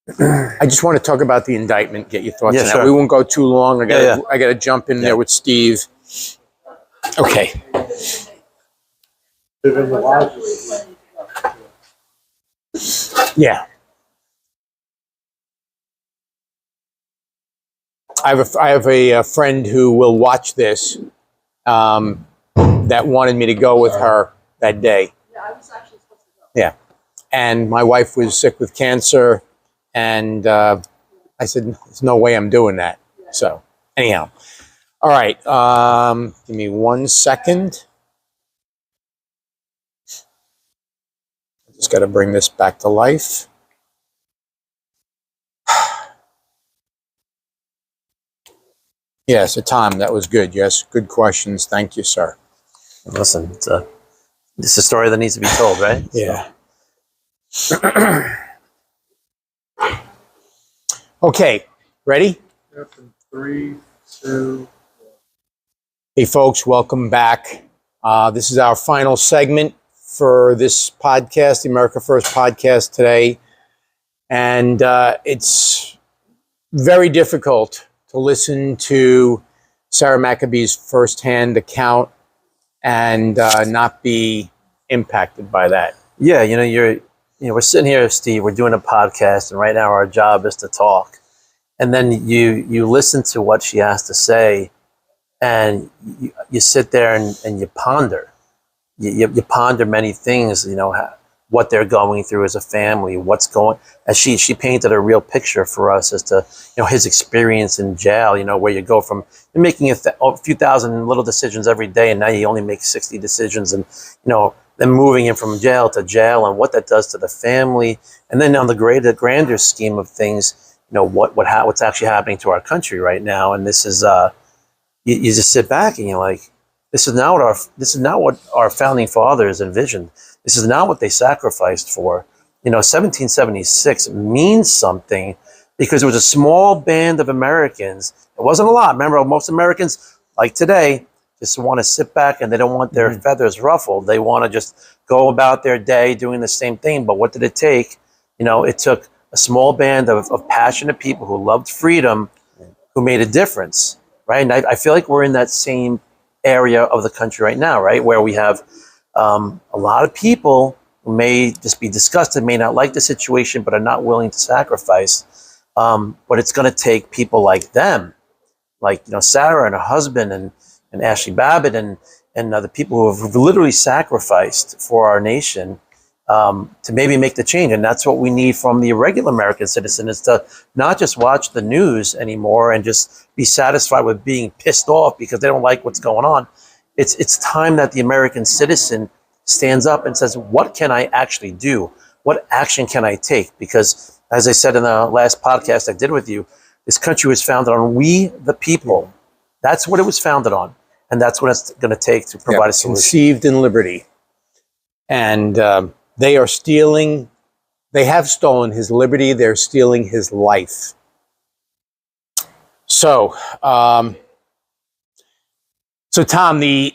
I just want to talk about the indictment, get your thoughts Yeah, on that. sure. We won't go too long. I Yeah, gotta jump in there with Steve. Okay. Live in the lodges. Yeah. I have a friend who will watch this that wanted me to go with her that day. Yeah, I was actually supposed to go. Yeah. And my wife was sick with cancer. And I said, there's no way I'm doing that. So anyhow. All right. Give me 1 second. I just got to bring this back to life. Yeah, so Tom, that was good. Yes, good questions. Thank you, sir. Listen, it's a story that needs to be told, right? Yeah. Okay, ready? Yep, in 3, 2. Hey, folks, welcome back. This is our final segment for this podcast, the America First podcast today. And it's very difficult to listen to Sarah Maccabee's firsthand account and not be impacted by that. Yeah, we're sitting here, Steve, we're doing a podcast, and right now our job is to talk. And then you listen to what she has to say, and you sit there and you ponder. You ponder many things, what they're going through as a family, as she painted a real picture for us as to, his experience in jail, where you go from you're making a few thousand little decisions every day, and now you only make 60 decisions, and, then moving him from jail to jail and what that does to the family. And then on the grander scheme of things, what's actually happening to our country right now. And this is, you just sit back and you're like, this is not what our founding fathers envisioned. This is not what they sacrificed for. 1776 means something because it was a small band of Americans. It wasn't a lot. Remember, most Americans, like today, just want to sit back and they don't want their feathers ruffled. They want to just go about their day doing the same thing. But what did it take? It took a small band of passionate people who loved freedom, who made a difference, right? And I feel like we're in that same area of the country right now, right? Where we have a lot of people who may just be disgusted, may not like the situation, but are not willing to sacrifice. But it's going to take people like them, like Sarah and her husband and Ashley Babbitt and the people who have literally sacrificed for our nation to maybe make the change. And that's what we need from the regular American citizen, is to not just watch the news anymore and just be satisfied with being pissed off because they don't like what's going on. It's time that the American citizen stands up and says, what can I actually do? What action can I take? Because as I said in the last podcast I did with you, this country was founded on we, the people. That's what it was founded on. And that's what it's going to take to provide a solution. Conceived in liberty. And they are stealing, they have stolen his liberty. They're stealing his life. So, Tom, the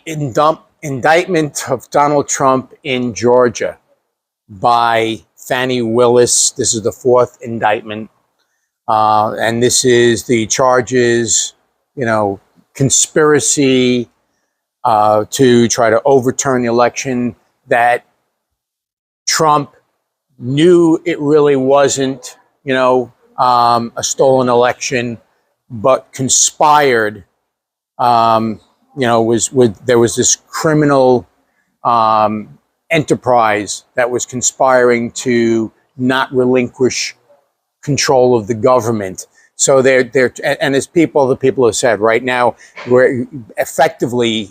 indictment of Donald Trump in Georgia by Fani Willis, this is the 4th indictment. And this is the charges, conspiracy to try to overturn the election, that Trump knew it really wasn't, a stolen election, but conspired. There was this criminal enterprise that was conspiring to not relinquish control of the government. So and as the people have said, right now we're effectively,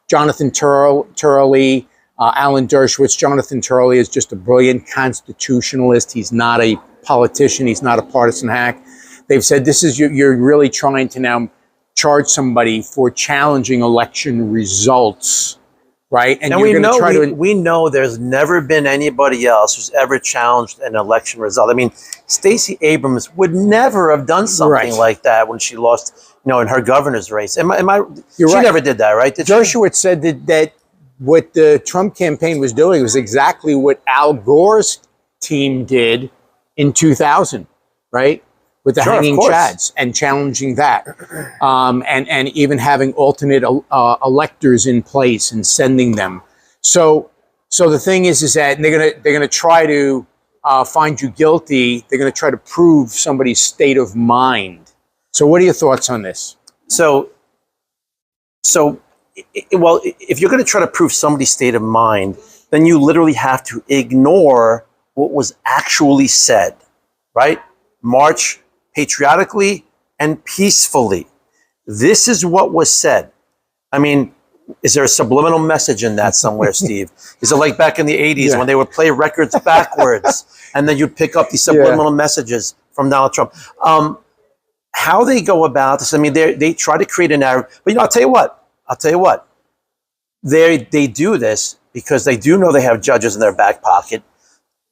Jonathan Turley, Alan Dershowitz. Jonathan Turley is just a brilliant constitutionalist. He's not a politician. He's not a partisan hack. They've said this is you're really trying to now charge somebody for challenging election results, right? And we know there's never been anybody else who's ever challenged an election result. I mean, Stacey Abrams would never have done something like that when she lost, in her governor's race. She never did that, right? Dershowitz said that what the Trump campaign was doing was exactly what Al Gore's team did in 2000, right? With the hanging chads and challenging that, and even having alternate electors in place and sending them. So the thing is that they're gonna try to find you guilty. They're gonna try to prove somebody's state of mind. So what are your thoughts on this? Well, if you're going to try to prove somebody's state of mind, then you literally have to ignore what was actually said, right? March patriotically and peacefully. This is what was said. I mean, is there a subliminal message in that somewhere, Steve? Is it like back in the 80s when they would play records backwards and then you'd pick up these subliminal messages from Donald Trump? How they go about this, I mean, they try to create a narrative. But I'll tell you what. They do this because they do know they have judges in their back pocket.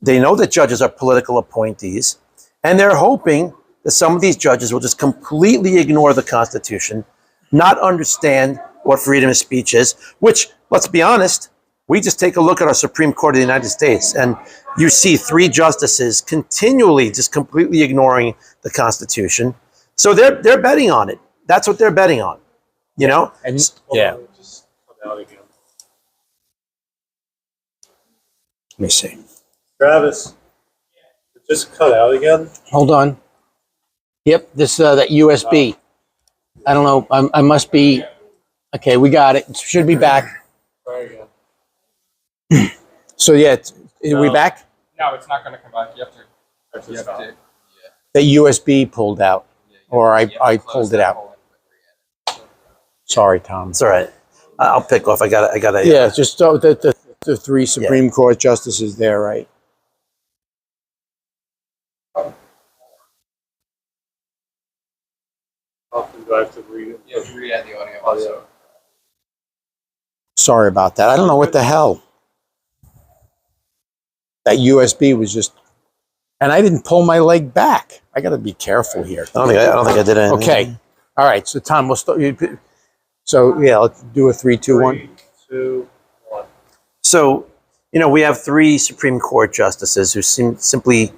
They know that judges are political appointees, and they're hoping that some of these judges will just completely ignore the Constitution, not understand what freedom of speech is, which, let's be honest, we just take a look at our Supreme Court of the United States, and you see 3 justices continually just completely ignoring the Constitution. So they're betting on it. That's what they're betting on, And Just come out again. let me see. Travis, it just cut out again. Hold on. Yep, this that USB. I don't know. I must be. Okay, we got it. It should be back. Try again. So are we back? No, it's not going to come back. You have to. Stop. The USB pulled out, or I pulled it out. Sorry, Tom. It's all right. I'll pick off. I got it. Yeah, just the 3 Supreme Court justices there, right? Do I have to read it? You have to re-add the audio also. Sorry about that. I don't know what the hell. That USB was just, and I didn't pull my leg back. I got to be careful here. I don't think I did anything. Okay. All right. So Tom, we'll start. So let's do a 3, 2, 1. 3, 2, 1. So, we have 3 Supreme Court justices who simply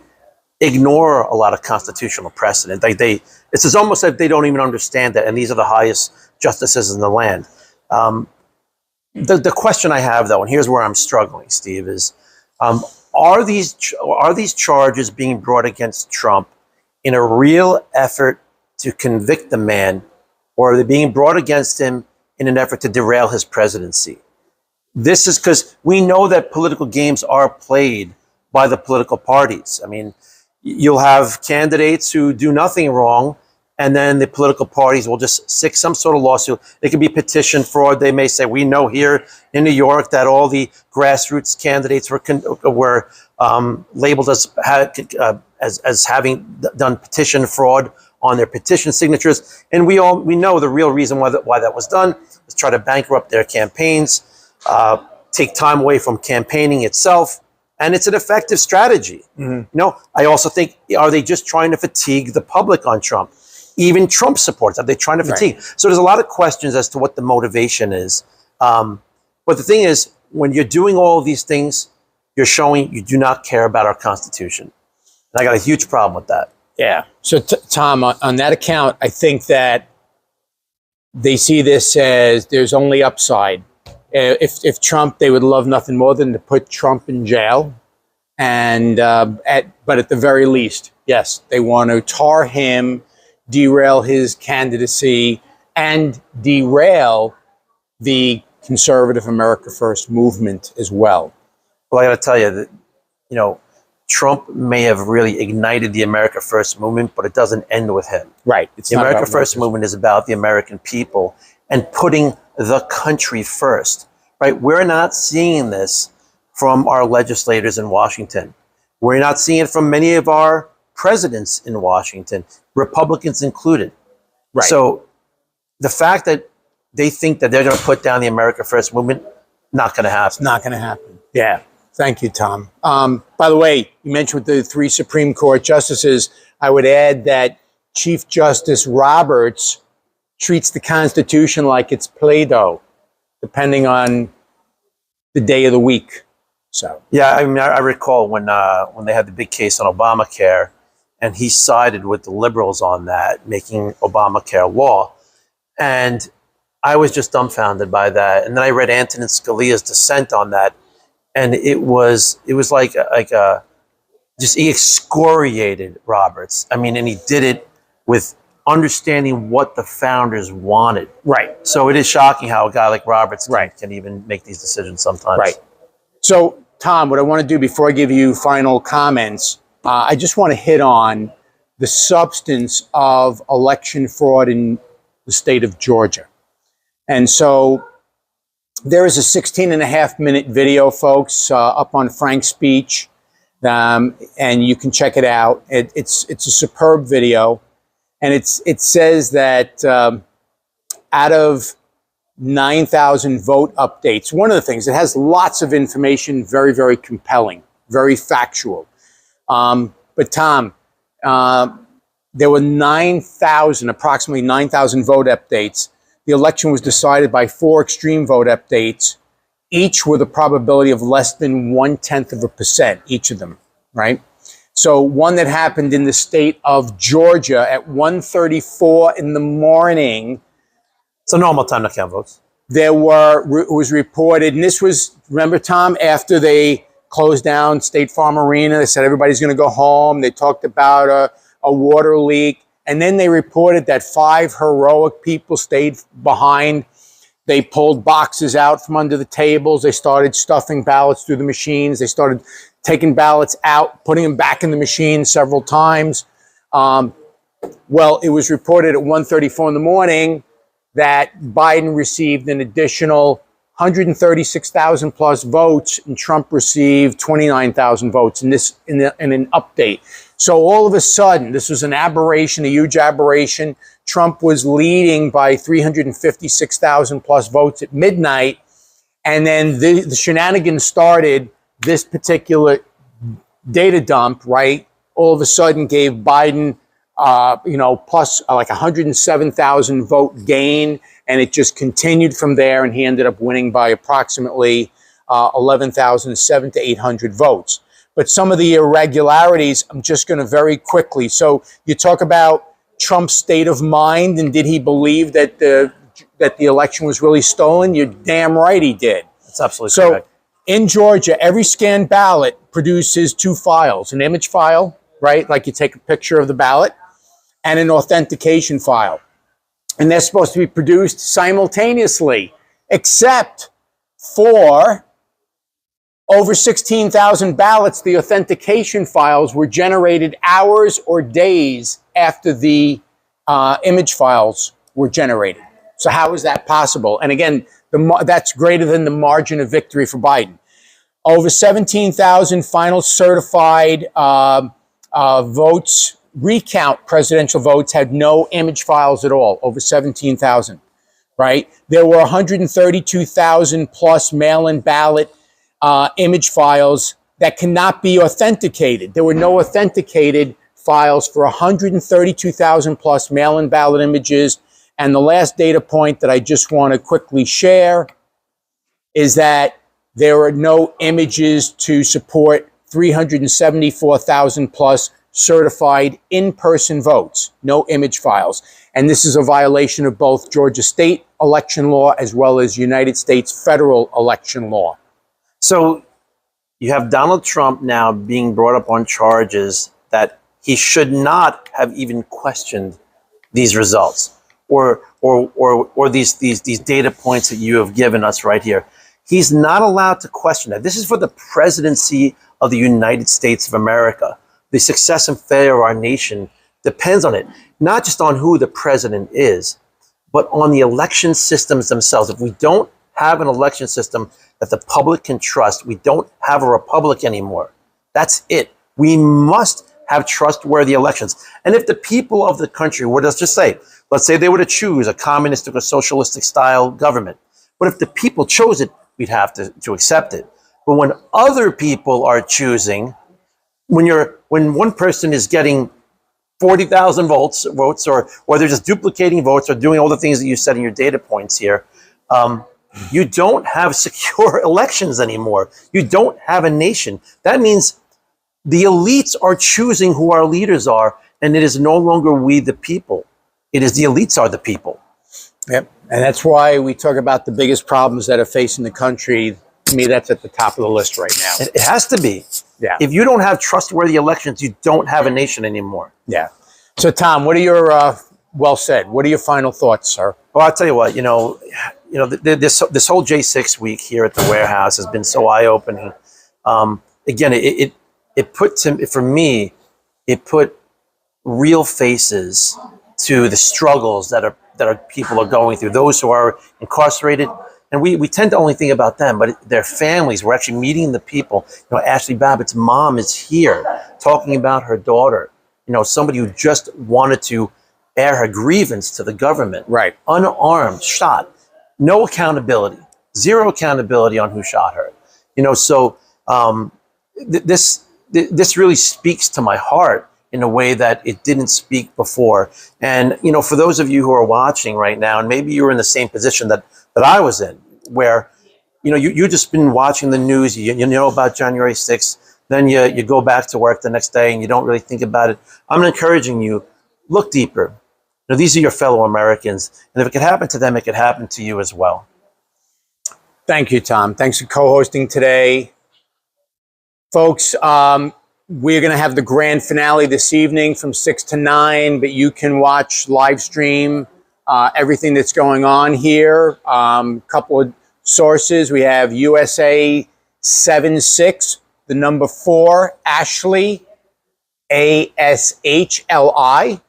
ignore a lot of constitutional precedent. It's almost like they don't even understand that, and these are the highest justices in the land. The question I have, though, and here's where I'm struggling, Steve, is are these charges being brought against Trump in a real effort to convict the man, or are they being brought against him in an effort to derail his presidency? This is because we know that political games are played by the political parties. I mean, you'll have candidates who do nothing wrong, and then the political parties will just stick some sort of lawsuit. It could be petition fraud. They may say, we know here in New York that all the grassroots candidates were labeled as having done petition fraud on their petition signatures. And we know the real reason why that was done is try to bankrupt their campaigns, take time away from campaigning itself. And it's an effective strategy. Mm-hmm. I also think, are they just trying to fatigue the public on Trump? Even Trump supports, are they trying to fatigue? Right. So there's a lot of questions as to what the motivation is. But the thing is, when you're doing all of these things, you're showing you do not care about our Constitution. And I got a huge problem with that. Yeah. So Tom, on that account, I think that they see this as there's only upside. If Trump, they would love nothing more than to put Trump in jail. And but at the very least, yes, they want to tar him, derail his candidacy, and derail the conservative America First movement as well. Well, I got to tell you that, Trump may have really ignited the America First movement, but it doesn't end with him. Right. It's The not America about First workers. movement is about the American people and putting the country first, right? We're not seeing this from our legislators in Washington. We're not seeing it from many of our presidents in Washington, Republicans included. Right. So the fact that they think that they're going to put down the America First movement, not going to happen. Not going to happen. Yeah. Thank you, Tom. By the way, you mentioned with the 3 Supreme Court justices, I would add that Chief Justice Roberts treats the Constitution like it's Play-Doh, depending on the day of the week. So, Yeah, I mean, I recall when they had the big case on Obamacare, and he sided with the liberals on that, making Obamacare law. And I was just dumbfounded by that. And then I read Antonin Scalia's dissent on that, and it was like just he excoriated Roberts. I mean, and he did it with understanding what the founders wanted. right. So it is shocking how a guy like Roberts Right. can even make these decisions sometimes. Right. So, Tom, what I want to do before I give you final comments, I just want to hit on the substance of election fraud in the state of Georgia. And so there is a 16.5-minute video, folks, up on Frank's speech, and you can check it out. It's a superb video, and it says that out of 9,000 vote updates. One of the things, it has lots of information, very, very compelling, very factual. But Tom, there were approximately 9,000 vote updates. The election was decided by 4 extreme vote updates, each with a probability of less than 0.1%, each of them, right? So one that happened in the state of Georgia at 1:34 in the morning, It's a normal time to count votes. it was reported, and this was, remember, Tom, after they closed down State Farm Arena, they said everybody's going to go home. They talked about a water leak, and then they reported that 5 heroic people stayed behind. They pulled boxes out from under the tables. They started stuffing ballots through the machines. They started taking ballots out, putting them back in the machine several times. Well, it was reported at 1:34 in the morning that Biden received an additional 136,000 plus votes, and Trump received 29,000 votes in an update. So all of a sudden, this was an aberration, a huge aberration. Trump was leading by 356,000 plus votes at midnight, and then the shenanigans started. This particular data dump, right, all of a sudden gave Biden plus like 107,000 vote gain, and it just continued from there, and he ended up winning by approximately 11,700 to 800 votes. But some of the irregularities, I'm just going to very quickly. So you talk about Trump's state of mind, and did he believe that the election was really stolen? You're damn right he did. That's absolutely So correct. in Georgia, every scanned ballot produces 2 files, an image file, right? Like you take a picture of the ballot, and an authentication file. And they're supposed to be produced simultaneously, except for over 16,000 ballots. The authentication files were generated hours or days after the image files were generated. So how is that possible? And again, that's greater than the margin of victory for Biden. Over 17,000 final certified votes, recount presidential votes, had no image files at all, over 17,000, right? There were 132,000 plus mail-in ballot image files that cannot be authenticated. There were no authenticated files for 132,000 plus mail-in ballot images. And the last data point that I just want to quickly share is that there are no images to support 374,000 plus certified in-person votes, no image files. And this is a violation of both Georgia state election law as well as United States federal election law. So you have Donald Trump now being brought up on charges that he should not have even questioned these results or these data points that you have given us right here. He's not allowed to question that. This is for the presidency of the United States of America. The success and failure of our nation depends on it, not just on who the president is, but on the election systems themselves. If we don't have an election system that the public can trust, we don't have a republic anymore. That's it. We must have trustworthy elections. And if the people of the country were to just say, let's say they were to choose a communistic or socialistic style government, but if the people chose it, we'd have to accept it. But when other people are choosing, when one person is getting 40,000 votes, or they're just duplicating votes or doing all the things that you said in your data points here, you don't have secure elections anymore. You don't have a nation. That means the elites are choosing who our leaders are, and it is no longer we the people. It is the elites are the people. Yep. And that's why we talk about the biggest problems that are facing the country. To me, that's at the top of the list right now. It has to be. Yeah. If you don't have trustworthy elections, you don't have a nation anymore. Yeah. So, Tom, what are your, well said, what are your final thoughts, sir? Well, I'll tell you what, this whole J6 week here at the warehouse has been so eye-opening. Again, it put real faces to the struggles that people are going through, those who are incarcerated. And we tend to only think about them, but their families. We're actually meeting the people. Ashley Babbitt's mom is here talking about her daughter. Somebody who just wanted to air her grievance to the government. Right. Unarmed, shot. No accountability. Zero accountability on who shot her. This really speaks to my heart in a way that it didn't speak before. And, for those of you who are watching right now, and maybe you're in the same position that I was in, where, you just been watching the news, you know about January 6th, then you go back to work the next day and you don't really think about it. I'm encouraging you, look deeper. These are your fellow Americans, and if it could happen to them, it could happen to you as well. Thank you, Tom. Thanks for co-hosting today. Folks, we're going to have the grand finale this evening from 6 to 9, but you can watch live stream everything that's going on here. Couple of sources. We have USA 76, the number 4, Ashley, ASHLI,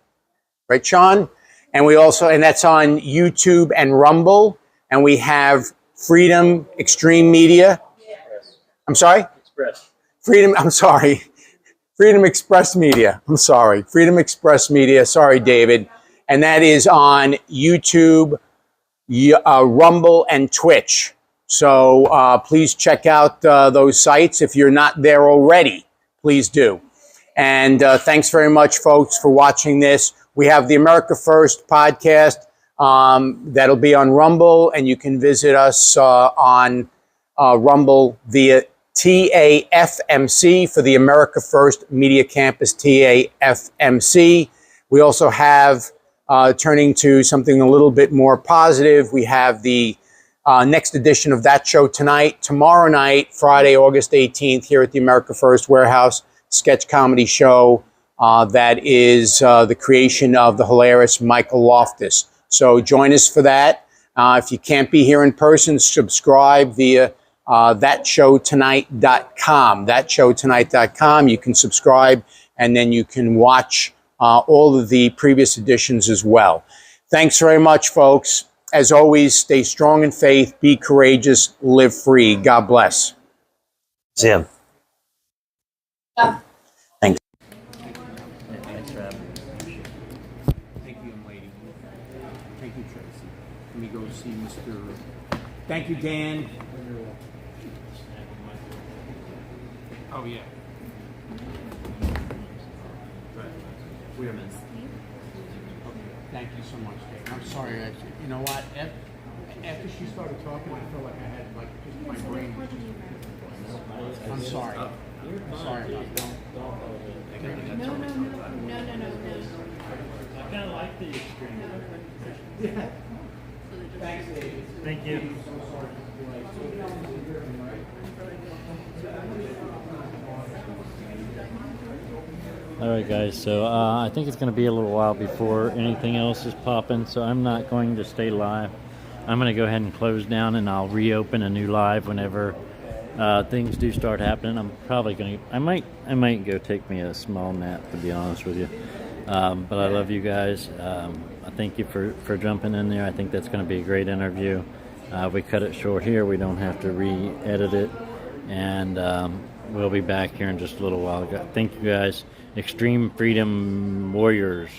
right, Sean? And that's on YouTube and Rumble. And we have Freedom Extreme Media. I'm sorry? Freedom Express Media. I'm sorry. Freedom Express Media. Sorry, David. And that is on YouTube, Rumble, and Twitch. So please check out those sites. If you're not there already, please do. And thanks very much, folks, for watching this. We have the America First podcast that'll be on Rumble, and you can visit us on Rumble via TAFMC for the America First Media Campus, TAFMC. We also have, turning to something a little bit more positive, we have the next edition of That Show Tonight, tomorrow night, Friday, August 18th, here at the America First Warehouse sketch comedy show that is the creation of the hilarious Michael Loftus. So join us for that. If you can't be here in person, subscribe via thatshowtonight.com. Thatshowtonight.com. You can subscribe, and then you can watch all of the previous editions as well. Thanks very much, folks. As always, stay strong in faith, be courageous, live free. God bless. See ya. Thanks. Thank you, young lady. Thank you, Tracy. Let me go see Mr. Thank you, Dan. Oh, yeah. Wait a minute. Okay, thank you so much, Dave. I'm sorry. You know what? After she started talking, I felt like I had, just my brain. I'm sorry. I'm sorry about that. No. I kind of like the extreme. Yeah. Thanks, Dave. Thank you. All right, guys, so I think it's going to be a little while before anything else is popping, so I'm not going to stay live. I'm going to go ahead and close down, and I'll reopen a new live whenever things do start happening, I'm probably gonna. I might go take me a small nap, to be honest with you. But I love you guys. I thank you for jumping in there. I think that's going to be a great interview. We cut it short here. We don't have to re-edit it, and we'll be back here in just a little while. Thank you guys. Extreme Freedom Warriors.